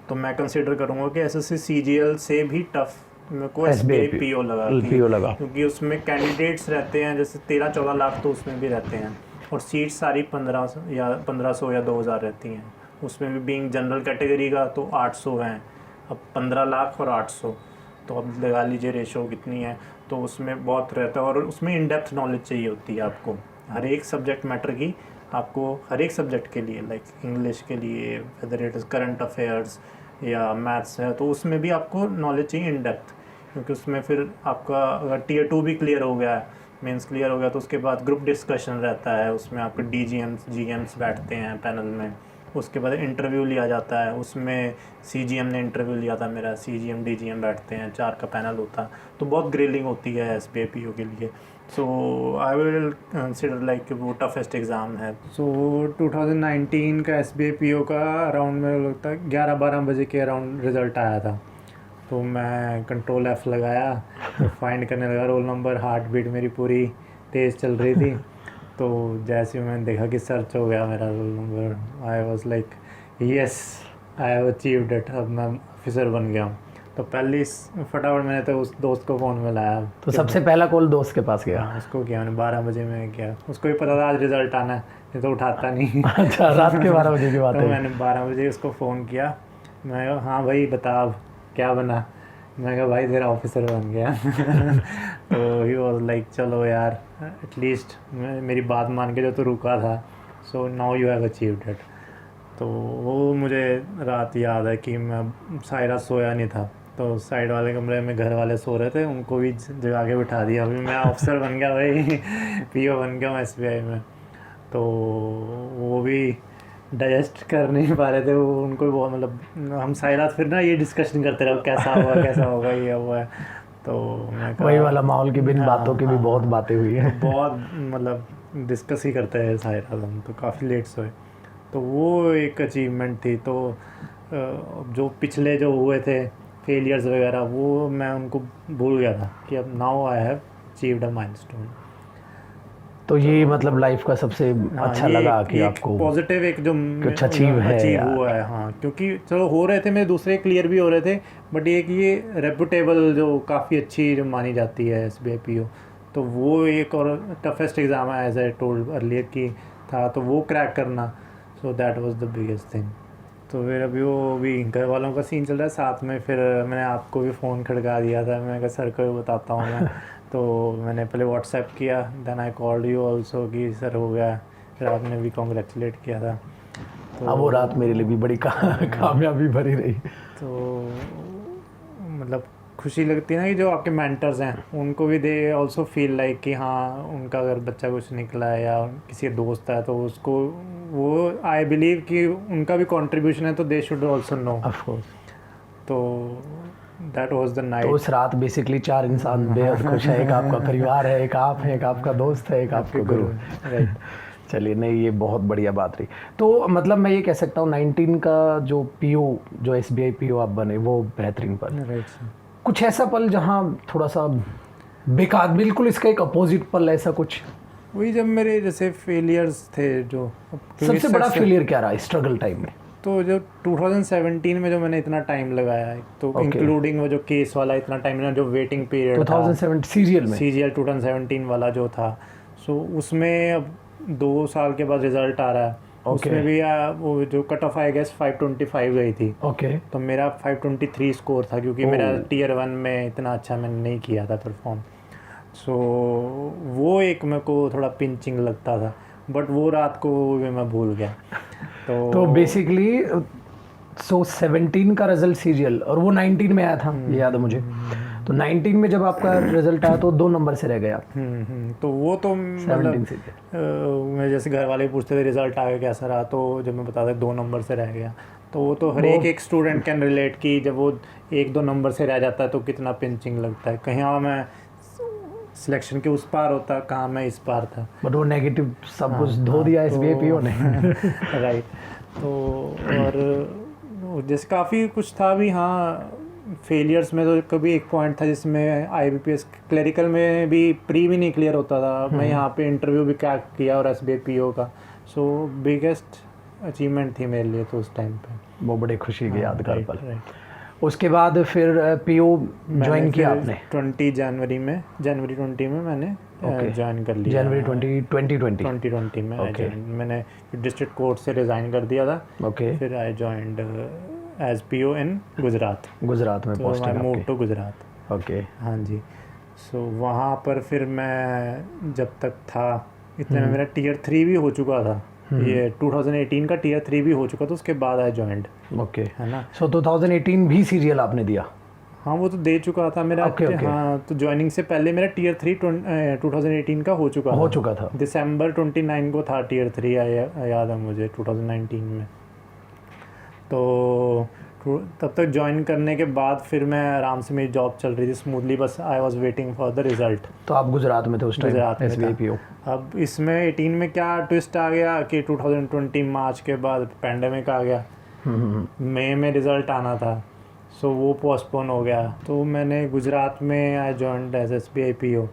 तो मैं कंसिडर करूँगा कि SSC CGL से भी टफ मेरे को SBI PO लगा, PO लगा, क्योंकि उसमें कैंडिडेट्स रहते हैं जैसे 13-14 लाख, तो उसमें भी रहते हैं, और सीट सारी 1500 या 2000 रहती हैं। उसमें भी बीइंग जनरल कैटेगरी का तो 800 हैं, अब 15 लाख और 800, तो अब लगा लीजिए रेशो कितनी है। तो उसमें बहुत रहता है, और उसमें इन डेप्थ नॉलेज चाहिए होती है आपको, हर एक सब्जेक्ट मैटर की, आपको हर एक सब्जेक्ट के लिए, लाइक इंग्लिश के लिए whether it is current affairs या मैथ्स है, तो उसमें भी आपको नॉलेज चाहिए इन डेप्थ, क्योंकि उसमें फिर आपका अगर टीयर 2 भी क्लियर हो गया है, मेंस क्लियर हो गया, तो उसके बाद ग्रुप डिस्कशन रहता है, उसमें आपके DGMs GMs बैठते हैं पैनल में, उसके बाद इंटरव्यू लिया जाता है, उसमें CGM ने इंटरव्यू लिया था मेरा, CGM DGM बैठते हैं, 4 का पैनल होता है, तो बहुत ग्रिलिंग होती है SBI PO के लिए। सो आई विल कंसिडर लाइक वो टफेस्ट एग्ज़ाम है। सो 2019 का SBI PO का अराउंड में लगता है 11-12 बजे के अराउंड रिज़ल्ट आया था, तो मैं कंट्रोल F लगाया, तो फाइंड करने लगा रोल नंबर, हार्ट बीट मेरी पूरी तेज़ चल रही थी, तो जैसे ही मैंने देखा कि सर्च हो गया मेरा roll number, I was like yes I have achieved it, अब मैं ऑफिसर बन गया हूँ। तो पहले फटाफट मैंने तो उस दोस्त को फ़ोन मिलाया। तो सबसे पहला कॉल दोस्त के पास गया? हाँ, उसको किया मैंने, 12 बजे में किया, उसको भी पता था आज रिज़ल्ट आना है, ये तो उठाता नहीं। अच्छा, रात के 12 बजे की बात तो है? मैंने 12 बजे उसको फ़ोन किया, मैं कहा हाँ भाई बता अब क्या बना, मैं कहा भाई तेरा ऑफिसर बन गया। तो ही वाज लाइक चलो यार, एटलीस्ट मेरी बात मान के जो तो रुका था, so now you have achieved it. तो वो मुझे रात याद है कि मैं सारी रात सोया नहीं था, तो साइड वाले कमरे में घर वाले सो रहे थे, उनको भी जगा के बिठा दिया, अभी मैं ऑफिसर बन गया भाई, PO बन गया हूँ SBI में। तो वो भी डाइजेस्ट कर नहीं पा रहे थे, वो उनको भी बहुत, मतलब हम सारी रात फिर ना ये डिस्कशन करते रहे कैसा होगा ये हुआ है। तो मैं वही वाला माहौल की बिन बातों की भी बहुत बातें हुई है। तो बहुत मतलब डिस्कस ही करते हैं सारी रात हम, तो काफ़ी लेट सोए, तो वो एक अचीवमेंट थी। तो जो पिछले जो हुए थे फेलियर्स वगैरह, वो मैं उनको भूल गया था कि अब now I have achieved a milestone. तो ये मतलब लाइफ का सबसे अच्छा लगा कि आपको पॉजिटिव एक जो कुछ अचीव हुआ है। हाँ, क्योंकि चलो हो रहे थे मेरे दूसरे क्लियर भी हो रहे थे, बट ये कि ये रेपुटेबल जो काफ़ी अच्छी जो मानी जाती है SBI PO, तो वो एक और टफेस्ट एग्ज़ाम है एज आई टोल्ड अर्लियर की था, तो वो क्रैक करना, so that was the biggest thing. तो फिर अभी वो भी घर वालों का सीन चल रहा है साथ में, फिर मैंने आपको भी फ़ोन खड़का दिया था, मैंने कहा सर को भी बताता हूँ मैं। तो मैंने पहले व्हाट्सएप किया, then I called you also कि सर हो गया, फिर आपने भी कॉन्ग्रेचुलेट किया था। तो वो रात मेरे लिए भी बड़ी कामयाबी भरी रही। तो मतलब खुशी लगती है ना कि जो आपके मेंटर्स हैं उनको भी दे ऑल्सो फील लाइक कि हाँ उनका अगर बच्चा कुछ निकला है या किसी दोस्त है तो उसको वो आई बिलीव कि उनका भी कंट्रीब्यूशन है तो they should also know. Of course. तो दैट वाज द तो नाइट। उस रात बेसिकली 4 इंसान बेहद खुश है, एक आपका परिवार है, एक आप हैं, एक आपका दोस्त है, एक आपका गुरु है। राइट। चलिए, नहीं ये बहुत बढ़िया बात रही। तो मतलब मैं ये कह सकता हूँ 19 का जो पीओ, जो एसबीआई पीओ आप बने, वो बेहतरीन पल। राइट। कुछ ऐसा पल जहाँ थोड़ा सा बेकार, बिल्कुल इसका एक अपोजिट पल, ऐसा कुछ? वही जब मेरे जैसे फेलियर्स थे जो, सबसे बड़ा फेलियर क्या रहा स्ट्रगल टाइम में? तो जो 2017 में जो मैंने इतना टाइम लगाया है, तो इंक्लूडिंग वो जो केस वाला इतना टाइम ना, जो वेटिंग पीरियड 2007 सीरियल में, सीरियल 2017 वाला जो था, सो उसमें अब 2 साल के बाद रिजल्ट आ रहा है। उसमें भी वो जो कट ऑफ आई गेस 525 गई थी। तो मेरा 523 स्कोर था, क्योंकि मेरा टियर 1 में इतना अच्छा मैंने नहीं किया था परफॉर्म। सो वो एक मेरे को थोड़ा पिंचिंग लगता था, बट वो रात को भी मैं भूल गया। तो बेसिकली 17 का रिजल्ट सीरियल और वो 19 में आया था, ये याद है मुझे। तो 19 में जब आपका रिजल्ट आया तो 2 नंबर से रह गया। तो वो तो मतलब मैं जैसे घर वाले पूछते थे रिजल्ट आया कैसा रहा, तो जब मैं बताता 2 नंबर से रह गया, तो वो तो हर एक स्टूडेंट कैन रिलेट कि जब वो 1-2 नंबर से रह जाता है तो कितना पिंचिंग लगता है। कहीं मैं सिलेक्शन के उस पार होता, कहाँ मैं इस पार था। बट वो नेगेटिव सब कुछ धो दिया एसबीआई पीओ ने। राइट। तो और जैसे काफ़ी कुछ था भी। हाँ, फेलियर्स में तो कभी एक पॉइंट था जिसमें आईबीपीएस क्लरिकल में भी प्री भी नहीं क्लियर होता था। मैं यहाँ पे इंटरव्यू भी क्रैक किया और एसबीआई पीओ का। सो बिगेस्ट अचीवमेंट थी मेरे लिए तो उस टाइम पे। वो बड़ी खुशी की यादगार पल। उसके बाद फिर पीओ ज्वाइन किया आपने? जनवरी 20 में मैंने ज्वाइन कर लिया। जनवरी 2020 में मैंने डिस्ट्रिक्ट कोर्ट से रिज़ाइन कर दिया था। फिर आई जॉइंड एज पीओ इन गुजरात में पोस्टिंग। Move to Gujarat. हाँ जी। सो वहाँ पर फिर मैं जब तक था इतने में मेरा टियर 3 भी हो चुका था। ये 2018 का टियर 3 भी हो चुका था, उसके बाद आई जॉइंड। है ना। सो 2018 भी सीरियल आपने दिया? हाँ, वो तो दे चुका था मेरा। हाँ, तो ज्वाइनिंग से पहले मेरा टियर 3 2018 का हो चुका था। दिसंबर 29 को था टियर 3, याद है मुझे, 2019 में। तो तब तक ज्वाइन करने के बाद फिर मैं आराम से, मेरी जॉब चल रही थी स्मूथली, बस I was waiting for the result. तो आप गुजरात में थे उस टाइम? गुजरात में। अब इसमें 18 में क्या ट्विस्ट आ गया कि 2020 मार्च के बाद पैंडेमिक आ गया। मई में रिज़ल्ट आना था, सो वो पोस्टपोन हो गया। तो मैंने गुजरात में I joined as SBI PO.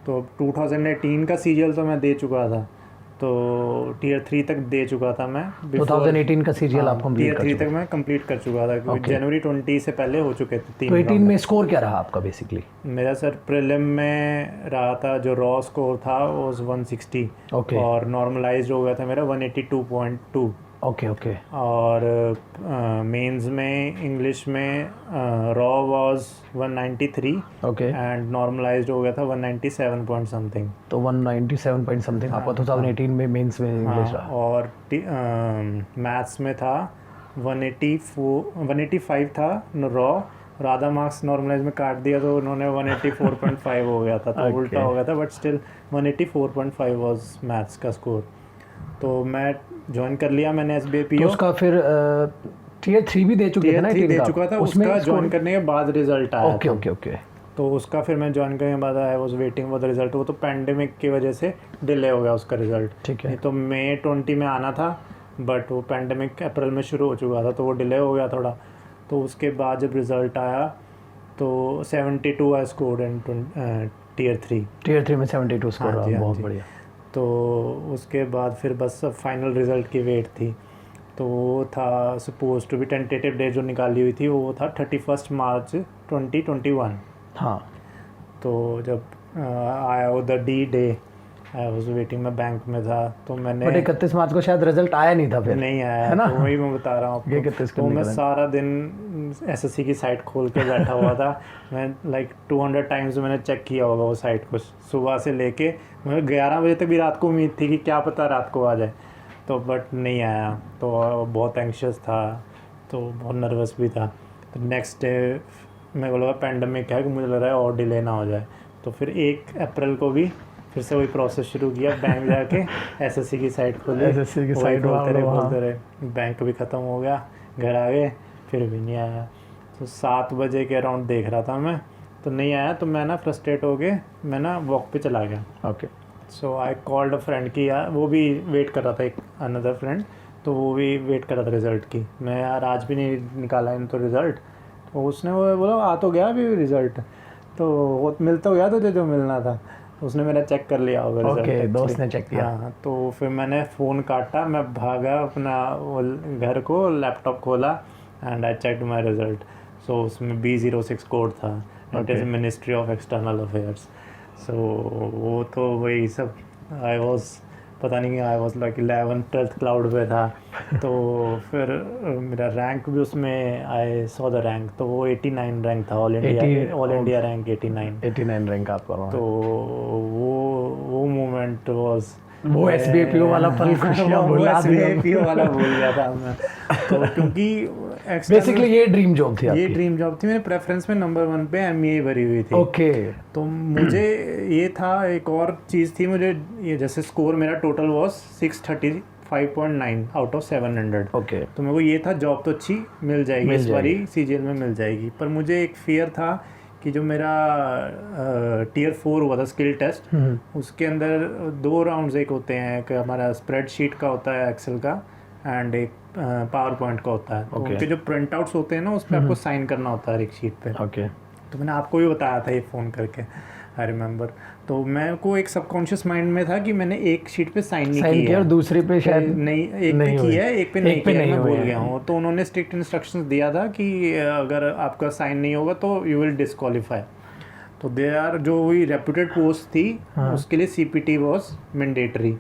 तो 2018 का सीरियल तो मैं दे चुका था, तो टियर 3 तक दे चुका था मैं। 2018 का सीरियल आप कंप्लीट कर टियर 3 तक मैं कंप्लीट कर चुका था, क्योंकि जनवरी 20 से पहले हो चुके थे 3। तो 18 में स्कोर क्या रहा आपका बेसिकली? मेरा सर प्रीलिम में रहा था, जो रॉ स्कोर था वो 160। और नॉर्मलाइज हो गया था मेरा 182.2। और मेंस में इंग्लिश में रॉ वाज 193 एंड नॉर्मलाइज्ड हो गया था 197 पॉइंट समथिंग। तो 197 पॉइंट समथिंग आपका 2018 में मेंस में इंग्लिश रहा। और मैथ्स में था 185 था रॉ, और आधा मार्क्स नॉर्मलाइज में काट दिया तो उन्होंने 184.5 हो गया था। तो उल्टा हो गया था, बट स्टिल 184.5 वाज मैथ्स का स्कोर। तो मैं ज्वाइन कर लिया मैंने एसबीआई पीओ। तो उसका फिर टियर 3 भी दे चुके थे ना? दे चुका था, उसका ज्वाइन करने के बाद रिजल्ट आया। ओके। तो उसका फिर मैं ज्वाइन करने के बाद I was waiting for the result. वो तो पैंडेमिक की वजह से डिले हो गया उसका रिजल्ट। ठीक है। तो मई 20 में आना था, बट वो पैंडेमिक अप्रैल में शुरू हो चुका था, तो वो डिले हो गया थोड़ा। तो उसके बाद जब रिजल्ट आया तो 72 आई स्कोर इन टियर 3 में 72 स्कोर रहा। बहुत बढ़िया। तो उसके बाद फिर बस फाइनल रिज़ल्ट की वेट थी। तो वो था suppose to be tentative date जो निकाली हुई थी, वो था 31 मार्च 2021। हाँ। तो जब आया वो the D day, I was waiting, मैं बैंक में था। तो मैंने 31 मार्च को शायद रिजल्ट आया नहीं था, फिर नहीं आया है ना? तो वही मैं बता रहा हूँ आपको। तो मैं सारा दिन एसएससी की साइट खोल के बैठा हुआ था। मैं 200 टाइम्स मैंने चेक किया होगा वो साइट को, सुबह से लेके मुझे 11 बजे तक भी रात को उम्मीद थी कि क्या पता रात को आ जाए, तो बट नहीं आया। तो बहुत एंक्शस था, तो बहुत नर्वस भी था। तो नेक्स्ट डे मेरे को लगा पेंडेमिक है कि मुझे लग रहा है और डिले ना हो जाए, तो फिर 1 अप्रैल को भी फिर से वही प्रोसेस शुरू किया, बैंक जाके एसएससी की साइट खोली, SSC की साइट खोलते रहे, बैंक भी ख़त्म हो गया, घर आ गए, फिर भी नहीं आया। तो 7 बजे के अराउंड देख रहा था मैं, तो नहीं आया, तो मैं ना फ्रस्ट्रेट हो गए, मैं ना वॉक पे चला गया। Okay so I called a friend की, यार वो भी वेट कर रहा था, एक अनदर फ्रेंड, तो वो भी वेट कर रहा था रिज़ल्ट की। मैं यार आज भी नहीं निकाला इन तो रिज़ल्ट, तो उसने वो बोला आ तो गया अभी रिज़ल्ट, तो वो मिल तो गया तुझे जो मिलना था, उसने मेरा चेक कर लिया होगा रिजल्ट। ओके, दोस्त ने चेक किया। हाँ, तो फिर मैंने फ़ोन काटा, मैं भागा अपना वो घर को, लैपटॉप खोला and I checked my result. So उसमें B06 कोड था, it is ministry of external affairs. So वो तो वही सब, आई वॉज पता नहीं, I was like 11th-12th cloud पे था। तो फिर मेरा रैंक भी उसमें, आई सॉ द रैंक, तो वो 89 रैंक था, ऑल इंडिया रैंक 89 रैंक आपका वहाँ। तो वो मोमेंट वाज, वो SBIPO वाला पल खुशियाँ भुला दिया। SBIPO वाला भूल गया था मैं, तो क्योंकि बेसिकली ये ड्रीम जॉब थी आपकी। ये ड्रीम जॉब थी। मेरे प्रेफरेंस में नंबर 1 पे MEA भरी हुई थी। ओके। तो मुझे ये था, एक और चीज़ थी मुझे, ये जैसे स्कोर मेरा total was 635.9 out of 700। Okay. तो मेरे को ये था जॉब तो अच्छी मिल जाएगी, इस बारी CGL में मिल जाएगी, पर मुझे एक फियर था कि जो मेरा Tier 4 हुआ था स्किल टेस्ट, उसके अंदर 2 राउंड्स एक होते हैं, एक हमारा स्प्रेडशीट का होता है एक्सेल का, एंड एक पावर पॉइंट का होता है। तो उनके जो प्रिंट आउट्स होते हैं ना, उस पर आपको साइन करना होता है हर एक शीट पे। ओके। तो मैंने आपको भी बताया था ये फ़ोन करके, आई रिमेंबर। तो मैं को एक सबकॉन्शियस माइंड में था कि मैंने एक शीट पे साइन नहीं किया और दूसरे पे शायद नहीं, एक पे किया है, एक पे नहीं किया, मैं भूल गया हूँ। तो उन्होंने स्ट्रिक्ट इंस्ट्रक्शंस दिया था कि अगर आपका साइन नहीं होगा तो यू विल डिस्क्वालीफाई। तो दे आर जो वही रेप्यूटेड पोस्ट थी, उसके लिए CPT वॉज मैंडेटरी।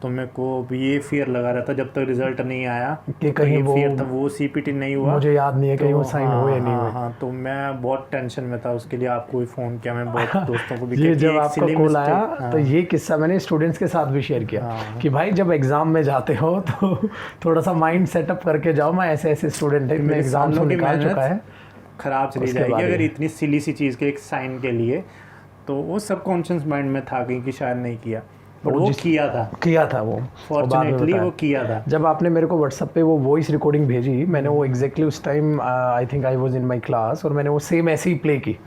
तो मेरे को भी ये फियर लगा रहा था जब तक रिजल्ट नहीं आया कि कहीं वो फियर था, वो CPT नहीं हुआ, मुझे याद नहीं है कहीं वो साइन हो या नहीं हुआ। हाँ, तो मैं बहुत टेंशन में था, उसके लिए आपको भी फ़ोन किया, मैं बहुत दोस्तों को भी ये जब आपका कॉल आया तो ये किस्सा मैंने स्टूडेंट्स के साथ भी शेयर किया कि भाई जब एग्जाम में जाते हो तो थोड़ा सा माइंड सेटअप करके जाओ। मैं ऐसे स्टूडेंट है, मैं एग्जाम से निकाल चुका है, ख़राब चली जाएगी अगर इतनी सिली सी चीज़ के एक साइन के लिए। तो वो सबकॉन्शियस माइंड में था कि शायद नहीं किया, बट वो किया था वो फॉर्चुनेटली वो किया था। जब आपने मेरे को व्हाट्सएप पे वो वॉइस रिकॉर्डिंग भेजी, मैंने वो एग्जैक्टली उस time I think I was in my class, और मैंने वो सेम ऐसे ही प्ले की,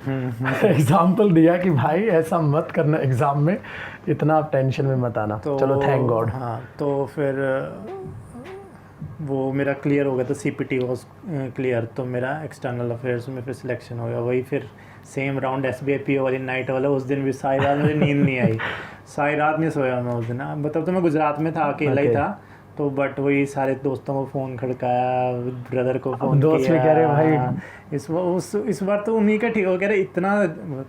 एग्जाम्पल दिया कि भाई ऐसा मत करना एग्जाम में, इतना आप टेंशन में मत आना। तो चलो थैंक गॉड। हाँ, तो फिर वो मेरा क्लियर हो गया, तो CPT वॉज क्लियर, तो मेरा एक्सटर्नल अफेयर्स में फिर सिलेक्शन हो गया। वही फिर सेम राउंड SBIPO वाली नाइट वाला, उस दिन भी सारी रात मुझे नींद नहीं आई, सारी रात नहीं सोया मैं उस दिन। मतलब तो मैं गुजरात में था, अकेला ही था, तो बट वही सारे दोस्तों को फ़ोन खड़काया, ब्रदर को फ़ोन किया, दोस्त भी कह रहे भाई इस बार तो उन्हीं का ठीक हो, कह रहे इतना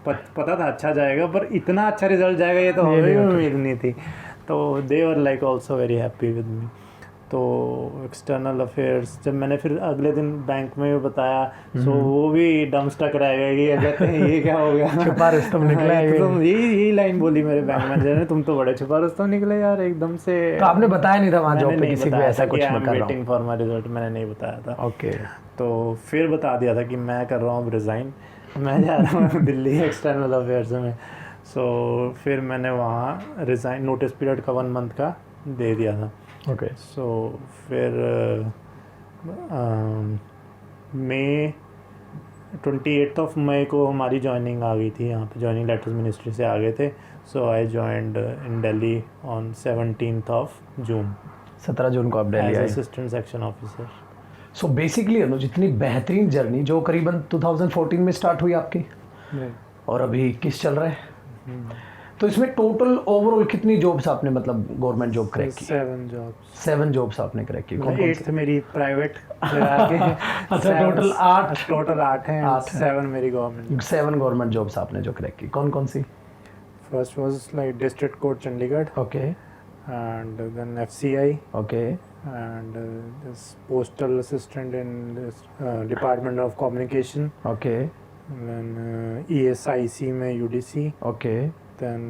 पता था अच्छा जाएगा, पर इतना अच्छा रिजल्ट जाएगा ये तो हमें भी उम्मीद नहीं थी। तो they were like also very happy with me. तो एक्सटर्नल अफेयर्स जब मैंने फिर अगले दिन बैंक में भी बताया, सो वो भी डम स्टक रह गए कि कहते हैं ये क्या हो गया, छुपा रुस्तम निकला है। यही लाइन बोली मेरे बैंक मैनेजर ने, तुम तो बड़े छुपा रुस्तम निकले यार एकदम से। तो आपने बताया नहीं था वहाँ जॉब पे किसी को ऐसा कुछ मैं कर रहा हूँ? वेटिंग फॉर माय रिजल्ट मैंने नहीं बताया था। ओके। तो फिर बता दिया था कि मैं कर रहा हूँ रिज़ाइन, मैं जा रहा हूँ दिल्ली एक्सटर्नल अफेयर्स में। सो फिर मैंने वहाँ रिज़ाइन, नोटिस पीरियड का 1 मंथ का दे दिया था। ओके। सो फिर मई 28 मई को हमारी ज्वाइनिंग आ गई थी, यहाँ पे ज्वाइनिंग लेटर्स मिनिस्ट्री से आ गए थे। So I joined in Delhi on 17 June. 17 जून को आप दिल्ली आए, assistant section officer. So basically Anuj, इतनी बेहतरीन जर्नी जो करीबन 2014 में स्टार्ट हुई आपकी, और अभी 21 चल रहा है, तो इसमें टोटल ओवरऑल कितनी जॉब्स आपने मतलब गवर्नमेंट जॉब क्रैक की? 7 जॉब्स आपने क्रैक की। कौन कौन सी? मेरी प्राइवेट अच्छा, टोटल 8 हैं, 7 मेरी गवर्नमेंट। 7 गवर्नमेंट जॉब्स आपने जो क्रैक की, कौन कौन सी? First was like district court Chandigarh, okay, and then FCI, okay, and this postal assistant in this Department of Communication, okay, and then ESIC में UDC, okay, then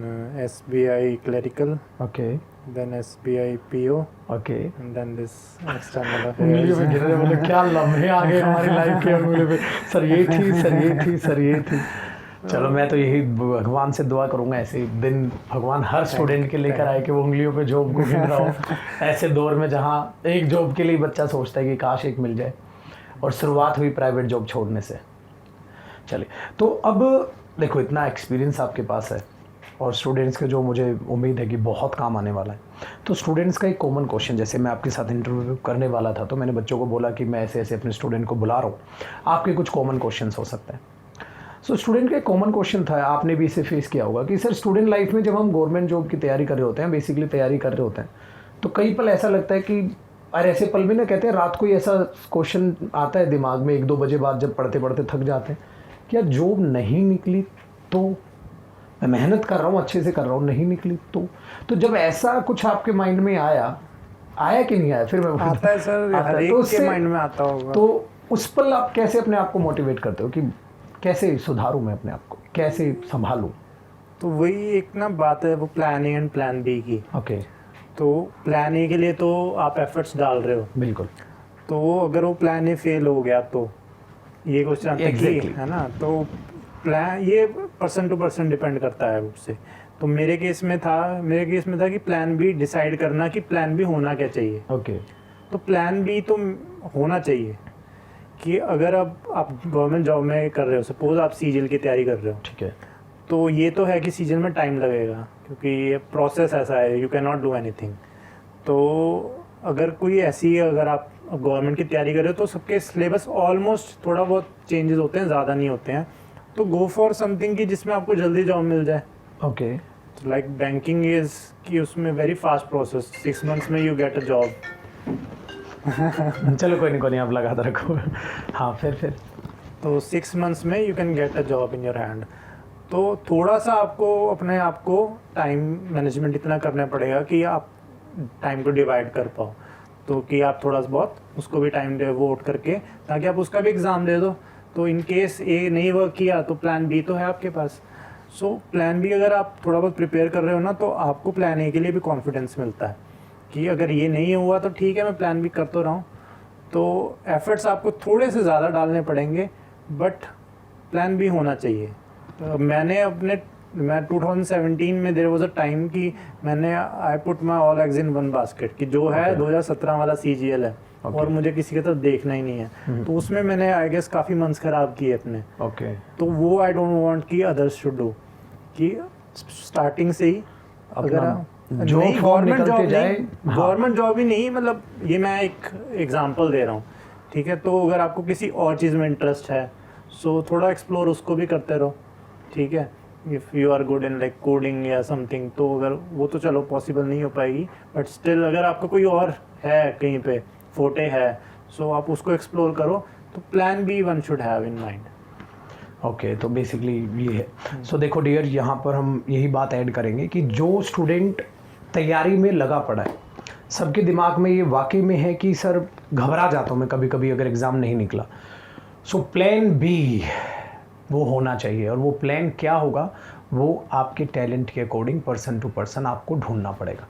SBI clerical, okay, then SBI PO, okay and then this external उंगलियों affairs. में गिर रहे बोले क्या लम्हे आ गए हमारी लाइफ के उंगलियों पे, सर ये थी, सर ये थी, सर ये थी। चलो मैं तो यही भगवान से दुआ करूंगा ऐसे दिन भगवान हर स्टूडेंट के लेकर आए कि वो उंगलियों पे जॉब को गिन रहा हो ऐसे दौर में जहाँ एक जॉब के लिए बच्चा सोचता है कि काश एक मिल जाए, और शुरुआत हुई प्राइवेट जॉब छोड़ने से। चलिए तो अब देखो इतना एक्सपीरियंस आपके पास है और स्टूडेंट्स के जो मुझे उम्मीद है कि बहुत काम आने वाला है, तो स्टूडेंट्स का एक कॉमन क्वेश्चन, जैसे मैं आपके साथ इंटरव्यू करने वाला था तो मैंने बच्चों को बोला कि मैं ऐसे ऐसे अपने स्टूडेंट को बुला रहा हूँ, आपके कुछ कॉमन क्वेश्चंस हो सकते हैं। सो स्टूडेंट का एक कॉमन क्वेश्चन था, आपने भी इसे फेस किया होगा कि सर स्टूडेंट लाइफ में जब हम गवर्नमेंट जॉब की तैयारी कर रहे होते हैं, बेसिकली तैयारी कर रहे होते हैं, तो कई पल ऐसा लगता है कि अरे ऐसे पल भी ना कहते हैं रात को ही ऐसा क्वेश्चन आता है दिमाग में 1-2 बजे बाद जब पढ़ते पढ़ते थक जाते हैं कि यार जॉब नहीं निकली तो मैं मेहनत कर रहा हूँ अच्छे से कर रहा हूँ, नहीं निकली तो जब ऐसा कुछ आपके माइंड में आया कि नहीं आया, फिर मैं आता है सर, हर एक के माइंड में आता होगा। तो उस पल आप कैसे अपने आप को मोटिवेट करते हो कि कैसे सुधारूं मैं अपने आप को, कैसे संभालूं? तो वही एक ना बात है वो plan A and plan B की। ओके तो प्लान ए के लिए तो आप एफर्ट्स डाल रहे हो, बिल्कुल, तो अगर वो प्लान ए फेल हो गया तो ये क्वेश्चन Exactly. है ना, तो प्लान ये पर्सन टू पर्सन डिपेंड करता है उससे। तो मेरे केस में था कि प्लान बी डिसाइड करना कि प्लान बी होना क्या चाहिए। ओके तो प्लान बी तो होना चाहिए कि अगर अब आप गवर्नमेंट जॉब में कर रहे हो, सपोज आप सीजीएल की तैयारी कर रहे हो, ठीक है, तो ये तो है कि सीजन में टाइम लगेगा क्योंकि ये प्रोसेस ऐसा है, you can not do anything. तो अगर कोई ऐसी अगर आप गवर्नमेंट की तैयारी कर रहे हो तो सबके सिलेबस ऑलमोस्ट थोड़ा बहुत चेंजेस होते हैं, ज़्यादा नहीं होते हैं, तो गो फॉर समथिंग कि जिसमें आपको जल्दी जॉब मिल जाए। ओके तो लाइक बैंकिंग इज़ कि उसमें वेरी फास्ट प्रोसेस, 6 मंथ्स में यू गेट अ जॉब। चलो कोई नहीं आप लगाते रखो। हाँ फिर तो 6 मंथ्स में you can get a job in your hand. तो थोड़ा सा आपको अपने आप को टाइम मैनेजमेंट इतना करना पड़ेगा कि आप टाइम को डिवाइड कर पाओ, तो कि आप थोड़ा सा बहुत उसको भी टाइम डिवोट करके ताकि आप उसका भी एग्ज़ाम दे दो। तो इन केस ए नहीं वर्क किया तो प्लान बी तो है आपके पास। सो प्लान बी अगर आप थोड़ा बहुत प्रिपेयर कर रहे हो ना, तो आपको प्लान ए के लिए भी कॉन्फिडेंस मिलता है कि अगर ये नहीं हुआ तो ठीक है, मैं प्लान बी कर तो रहा हूँ। तो एफर्ट्स आपको थोड़े से ज़्यादा डालने पड़ेंगे, बट प्लान बी होना चाहिए। तो मैं 2017 में देयर वाज अ टाइम कि मैंने I put my all eggs in one basket कि जो है 2017 वाला CGL है और मुझे किसी की तरफ देखना ही नहीं है। तो उसमें मैंने आई गेस काफ़ी मंथ्स ख़राब किए अपने। ओके तो वो आई डोंट वांट कि अदर्स शुड डू, कि स्टार्टिंग से ही अगर जो गवर्नमेंट जॉब जाए, गवर्नमेंट जॉब ही नहीं, मतलब ये मैं एक एग्जांपल दे रहा हूँ, ठीक है। तो अगर आपको किसी और चीज़ में इंटरेस्ट है सो थोड़ा एक्सप्लोर उसको भी करते रहो, ठीक है। If you are good in like coding या समथिंग, तो अगर वो तो चलो पॉसिबल नहीं हो पाएगी, बट स्टिल अगर आपका कोई और है कहीं पे फोटे है सो आप उसको एक्सप्लोर करो। तो plan B one should have in mind. Okay तो बेसिकली ये है। सो देखो डियर, यहाँ पर हम यही बात ऐड करेंगे कि जो स्टूडेंट तैयारी में लगा पड़ा है, सबके दिमाग में ये वाकई में है कि सर घबरा जाता हूँ मैं कभी कभी अगर एग्ज़ाम नहीं निकला। सो प्लान बी वो होना चाहिए, और वो प्लान क्या होगा वो आपके टैलेंट के अकॉर्डिंग पर्सन टू पर्सन आपको ढूंढना पड़ेगा।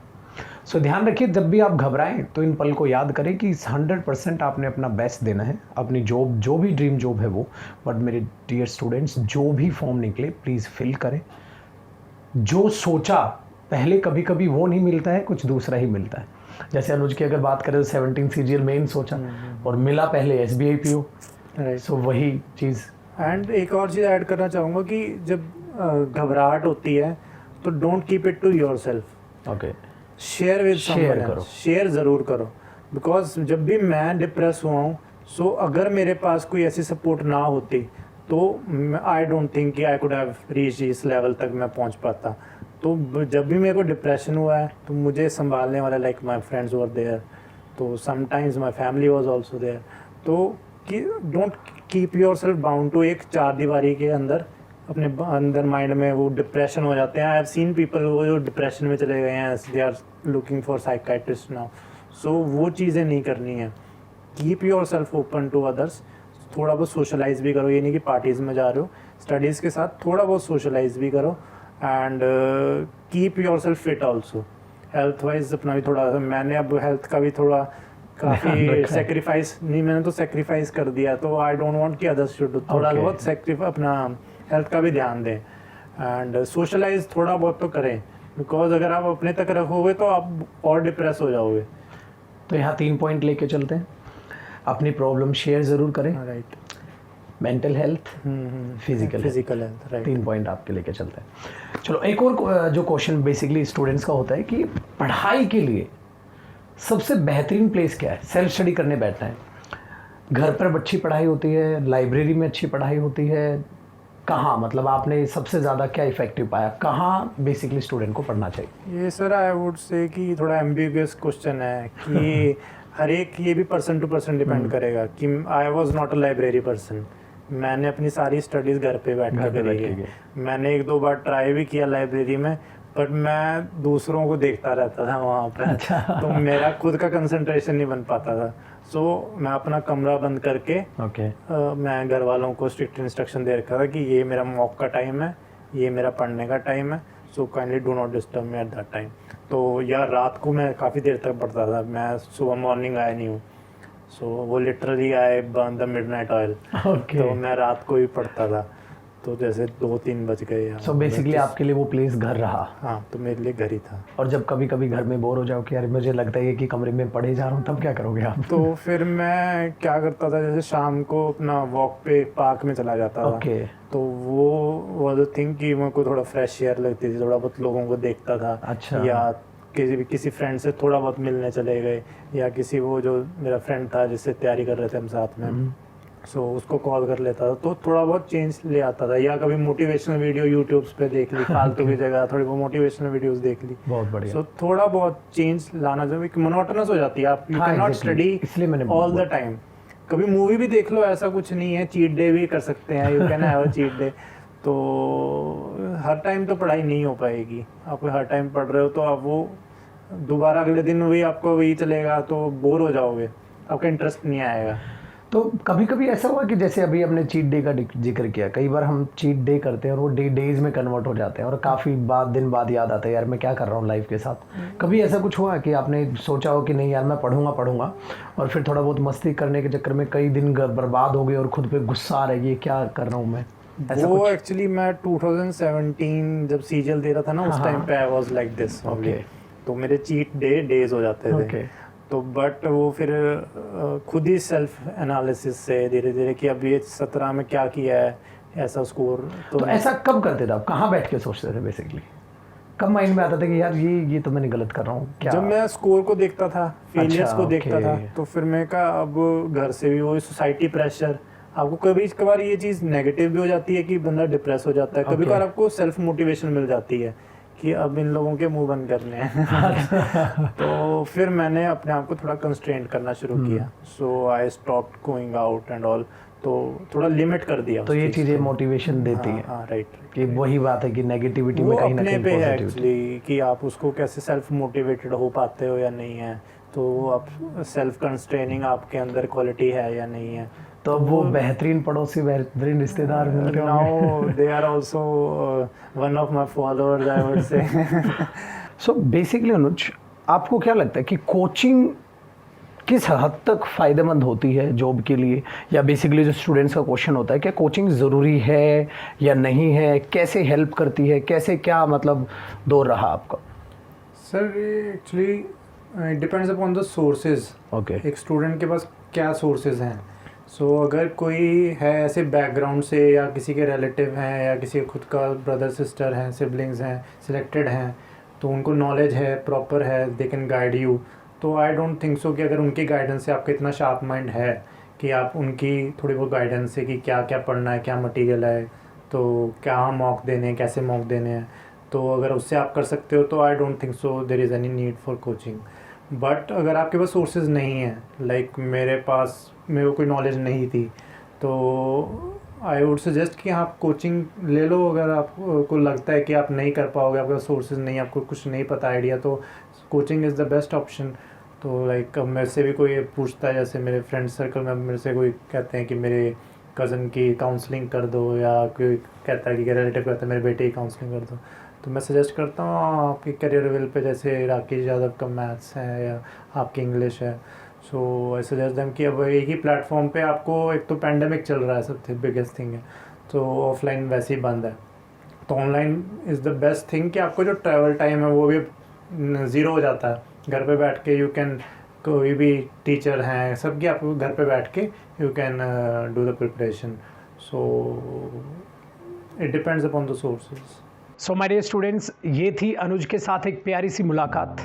सो ध्यान रखिए, जब भी आप घबराएं तो इन पल को याद करें कि 100% आपने अपना बेस्ट देना है, अपनी जॉब जो भी ड्रीम जॉब है वो। बट मेरे डियर स्टूडेंट्स, जो भी फॉर्म निकले प्लीज़ फिल करें। जो सोचा पहले कभी कभी वो नहीं मिलता है, कुछ दूसरा ही मिलता है। जैसे अनुज की अगर बात करें तो 17 CGL मेन सोचा और मिला पहले SBI PO। सो वही चीज़। एंड एक और चीज़ ऐड करना चाहूँगा कि जब घबराहट होती है तो don't keep it to yourself. Okay, share with someone करो, शेयर ज़रूर करो। बिकॉज जब भी मैं डिप्रेस हुआ हूँ, सो अगर मेरे पास कोई ऐसी सपोर्ट ना होती तो आई डोंट थिंक कि आई कुड हैव रीच इस लेवल तक मैं पहुँच पाता। तो जब भी मेरे को डिप्रेशन हुआ है तो मुझे संभालने वाला like my friends were there, तो sometimes my family was also there. तो कि don't keep yourself bound to एक 4 दीवारी के अंदर, अपने अंदर माइंड में वो डिप्रेशन हो जाते हैं। आई हैव सीन पीपल वो जो डिप्रेशन में चले गए हैं, they are looking for psychiatrist now. So वो चीज़ें नहीं करनी है। Keep yourself open to others. थोड़ा बहुत सोशलाइज भी करो, ये नहीं कि पार्टीज़ में जा रहे हो, स्टडीज़ के साथ थोड़ा बहुत सोशलाइज भी करो। And keep your self fit also. Health wise अपना भी थोड़ा, मैंने अब हेल्थ का भी थोड़ा काफ़ी सेक्रीफाइस नहीं, मैंने तो सेक्रीफाइस कर दिया, तो आई डोंट वांट कि अदर्स शुड थोड़ा बहुत सेक्रीफाइस अपना हेल्थ का भी ध्यान दें एंड सोशलाइज थोड़ा बहुत तो करें, बिकॉज अगर आप अपने तक रखोगे तो आप और डिप्रेस हो जाओगे। तो यहाँ 3 पॉइंट लेके चलते हैं। अपनी प्रॉब्लम शेयर ज़रूर करें, right, mental health, physical health, right. 3 point आपके लेके चलते हैं। चलो एक और जो क्वेश्चन बेसिकली स्टूडेंट्स का होता है कि पढ़ाई के लिए सबसे बेहतरीन प्लेस क्या है? सेल्फ स्टडी करने बैठना है, घर पर अच्छी पढ़ाई होती है, लाइब्रेरी में अच्छी पढ़ाई होती है, कहाँ, मतलब आपने सबसे ज़्यादा क्या इफेक्टिव पाया, कहाँ बेसिकली स्टूडेंट को पढ़ना चाहिए? ये सर आई वुड से कि थोड़ा एम्बिगुअस क्वेश्चन है कि हर एक, ये भी पर्सन टू पर्सन डिपेंड करेगा कि आई was not a library person, मैंने अपनी सारी स्टडीज़ घर पे बैठ कर करी है। मैंने 1-2 बार ट्राई भी किया लाइब्रेरी में, बट मैं दूसरों को देखता रहता था वहाँ पर। अच्छा। तो मेरा खुद का कंसंट्रेशन नहीं बन पाता था। सो मैं अपना कमरा बंद करके मैं घर वालों को स्ट्रिक्ट इंस्ट्रक्शन दे रखा था कि ये मेरा मॉक का टाइम है, ये मेरा पढ़ने का टाइम है, so kindly do not disturb me at that time. तो या रात को मैं काफ़ी देर तक पढ़ता था, मैं सुबह मॉर्निंग आया नहीं हूँ, सो वो literally I burn the midnight oil. तो मैं रात को ही पढ़ता था, तो जैसे 2-3 बज गए। सो बेसिकली आपके लिए वो प्लेस घर रहा? हाँ, तो मेरे लिए घर ही था। और जब कभी कभी घर में बोर हो जाओ कि यार मुझे लगता है कि कमरे में पढ़े जा रहा हूँ, तब क्या करोगे आप? तो फिर मैं क्या करता था, जैसे शाम को अपना वॉक पे पार्क में चला जाता था। तो वो वाज द थिंग कि मेरे को थोड़ा फ्रेश एयर लगती थी, थोड़ा बहुत लोगों को देखता था। अच्छा। या किसी फ्रेंड से थोड़ा बहुत मिलने चले गए, या किसी वो जो मेरा फ्रेंड था जिससे तैयारी कर रहे थे हम साथ में, सो उसको कॉल कर लेता था, तो थोड़ा बहुत चेंज ले आता था। या कभी मोटिवेशनल वीडियो यूट्यूब्स पे देख ली, फालतू की जगह थोड़ी बहुत मोटिवेशनल वीडियोस देख ली। बहुत बढ़िया। सो थोड़ा बहुत चेंज लाना जरूरी, मोनोटोनस हो जाती है आप, you can not study all the time. कभी मूवी भी देख लो, ऐसा कुछ नहीं है, चीट डे भी कर सकते हैं, you can have a cheat day. तो हर टाइम तो पढ़ाई नहीं हो पाएगी, आप हर टाइम पढ़ रहे हो तो आप वो दोबारा अगले दिन वही आपको वही चलेगा, तो बोर हो जाओगे, आपका इंटरेस्ट नहीं आएगा। तो कभी कभी ऐसा हुआ कि जैसे अभी हमने चीट डे का जिक्र किया, कई बार हम चीट डे करते हैं और वो डेज में कन्वर्ट हो जाते हैं और काफ़ी दिन बाद याद आता है यार मैं क्या कर रहा हूँ लाइफ के साथ। कभी ऐसा कुछ हुआ कि आपने सोचा हो कि नहीं यार मैं पढ़ूंगा और फिर थोड़ा बहुत मस्ती करने के चक्कर में कई दिन बर्बाद हो गए और खुद पे गुस्सा आ रहा है ये क्या कर रहा हूँ मैं? वो एक्चुअली मैं 2017 जब सीजीएल दे रहा था ना, उस टाइम पे I was like this only. तो मेरे चीट डेज हो जाते थे। तो बट वो फिर खुद ही सेल्फ एनालिसिस से धीरे धीरे कि अब ये 17 में क्या किया है, ऐसा स्कोर। तो ऐसा कब करते थे आप, कहाँ बैठ के सोचते थे बेसिकली, कब माइंड में आता था कि यार ये तो मैंने गलत कर रहा हूँ क्या? जब मैं स्कोर को देखता था, फेलियर्स को देखता था, तो फिर मैं कहा अब घर से भी वो सोसाइटी प्रेशर, आपको कभी कभार ये चीज़ नेगेटिव भी हो जाती है कि बंदा डिप्रेस हो जाता है, कभी कभार आपको सेल्फ मोटिवेशन मिल जाती है कि अब इन लोगों के मुंह बंद करने हैं। तो फिर मैंने अपने आप को थोड़ा कंस्ट्रेंट करना शुरू किया। So I stopped going out and all, तो थोड़ा लिमिट कर दिया। तो ये चीज़ें मोटिवेशन देती हैं। हाँ राइट, कि वही बात है कि नेगेटिविटी में कहीं ना कहीं पे है एक्चुअली कि आप उसको कैसे सेल्फ मोटिवेटेड हो पाते हो या नहीं है, तो आप सेल्फ कंस्ट्रेनिंग आपके अंदर क्वालिटी है या नहीं है। तो वो बेहतरीन पड़ोसी, बेहतरीन रिश्तेदार मिलते हैं। Now they are also one of my followers I would say. So basically अनुज, आपको क्या लगता है कि कोचिंग किस हद तक फ़ायदेमंद होती है जॉब के लिए, या बेसिकली जो स्टूडेंट्स का क्वेश्चन होता है क्या कोचिंग ज़रूरी है या नहीं है, कैसे हेल्प करती है, कैसे क्या मतलब दौर रहा आपका? Sir actually it depends upon the sources. Okay, एक स्टूडेंट के पास क्या सोर्सेज हैं। सो अगर कोई है ऐसे बैकग्राउंड से, या किसी के रिलेटिव हैं, या किसी खुद का ब्रदर सिस्टर हैं, सिबलिंग्स हैं, सिलेक्टेड हैं, तो उनको नॉलेज है, प्रॉपर है, दे कैन गाइड यू। तो आई डोंट थिंक सो कि अगर उनकी गाइडेंस से आपका इतना शार्प माइंड है कि आप उनकी थोड़ी बहुत गाइडेंस से कि क्या क्या पढ़ना है, क्या मटेरियल है, तो क्या मॉक देने हैं, कैसे मॉक देने हैं, तो अगर उससे आप कर सकते हो तो I don't think so there is any need for coaching. But अगर आपके पास सोर्सेज नहीं हैं, लाइक मेरे को कोई नॉलेज नहीं थी, तो आई वुड सजेस्ट कि आप कोचिंग ले लो। अगर आपको लगता है कि आप नहीं कर पाओगे, आपके पास सोर्सेज नहीं, आपको कुछ नहीं पता आइडिया, तो coaching is the best option. तो लाइक मेरे से भी कोई पूछता है, जैसे मेरे फ्रेंड सर्कल में मेरे से कोई कहते हैं कि मेरे कज़न की काउंसलिंग कर दो, या कोई कहता है कि रिलेटिव कहता है मेरे बेटे की काउंसलिंग कर दो, तो मैं सजेस्ट करता हूँ आपकी करियर विल पे, जैसे राकेश यादव का मैथ्स है या आपकी इंग्लिश है, सो आई सजेस्ट देम कि अब एक ही प्लेटफॉर्म पे आपको, एक तो पैंडेमिक चल रहा है, सबसे बिगेस्ट थिंग है, तो ऑफलाइन वैसे ही बंद है, तो online is the best thing कि आपको जो ट्रैवल टाइम है वो भी ज़ीरो हो जाता है, घर पे बैठ के यू कैन, कोई भी टीचर हैं सबकी आपको घर पे बैठ के you can do the preparation, so it depends upon the sources. So my dear students, ये थी अनुज के साथ एक प्यारी सी मुलाकात,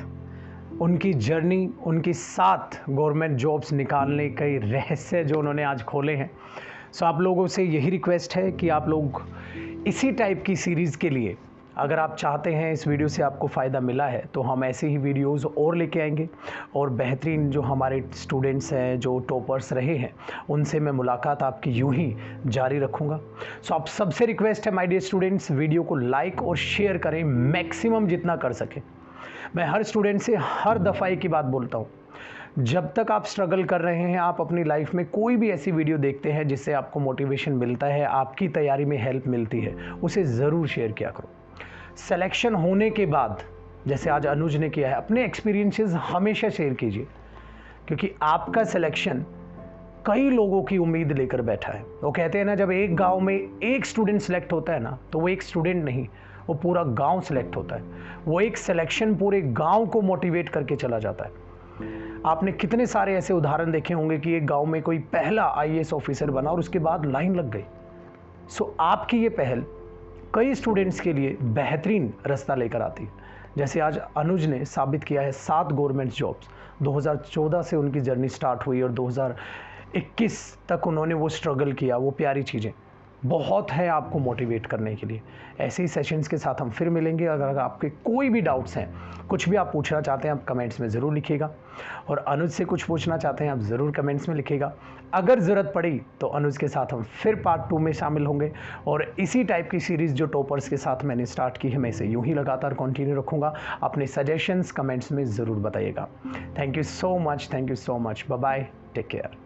उनकी जर्नी, उनके साथ गवर्नमेंट जॉब्स निकालने के रहस्य जो उन्होंने आज खोले हैं। सो आप लोगों से यही रिक्वेस्ट है कि आप लोग इसी टाइप की सीरीज़ के लिए, अगर आप चाहते हैं इस वीडियो से आपको फ़ायदा मिला है, तो हम ऐसे ही वीडियोस और लेके आएंगे, और बेहतरीन जो हमारे स्टूडेंट्स हैं, जो टॉपर्स रहे हैं, उनसे मैं मुलाकात आपकी यूं ही जारी रखूँगा। सो आप सबसे रिक्वेस्ट है माय डियर स्टूडेंट्स, वीडियो को लाइक और शेयर करें मैक्सिमम जितना कर सकें। मैं हर स्टूडेंट से हर दफ़ा एक ही बात बोलता हूँ, जब तक आप स्ट्रगल कर रहे हैं, आप अपनी लाइफ में कोई भी ऐसी वीडियो देखते हैं जिससे आपको मोटिवेशन मिलता है, आपकी तैयारी में हेल्प मिलती है, उसे ज़रूर शेयर किया करो। सिलेक्शन होने के बाद, जैसे आज अनुज ने किया है, अपने एक्सपीरियंसेस हमेशा शेयर कीजिए, क्योंकि आपका सिलेक्शन कई लोगों की उम्मीद लेकर बैठा है। वो कहते हैं ना, जब एक गांव में एक स्टूडेंट सेलेक्ट होता है ना, तो वो एक स्टूडेंट नहीं, वो पूरा गांव सेलेक्ट होता है। वो एक सिलेक्शन पूरे गांव को मोटिवेट करके चला जाता है। आपने कितने सारे ऐसे उदाहरण देखे होंगे कि एक गांव में कोई पहला आईएएस ऑफिसर बना और उसके बाद लाइन लग गई। सो आपकी ये पहल कई स्टूडेंट्स के लिए बेहतरीन रास्ता लेकर आती है। जैसे आज अनुज ने साबित किया है, 7 गवर्नमेंट जॉब्स 2014 से उनकी जर्नी स्टार्ट हुई और 2021 तक उन्होंने वो स्ट्रगल किया। वो प्यारी चीज़ें बहुत है आपको मोटिवेट करने के लिए। ऐसे ही सेशंस के साथ हम फिर मिलेंगे। अगर आपके कोई भी डाउट्स हैं, कुछ भी आप पूछना चाहते हैं, आप कमेंट्स में ज़रूर लिखिएगा, और अनुज से कुछ पूछना चाहते हैं आप ज़रूर कमेंट्स में लिखिएगा। अगर ज़रूरत पड़ी तो अनुज के साथ हम फिर पार्ट 2 में शामिल होंगे, और इसी टाइप की सीरीज़ जो टॉपर्स के साथ मैंने स्टार्ट की है, मैं इसे यूँ ही लगातार कंटिन्यू रखूँगा। अपने सजेशंस कमेंट्स में ज़रूर बताइएगा। Thank you so much, bye bye, take care.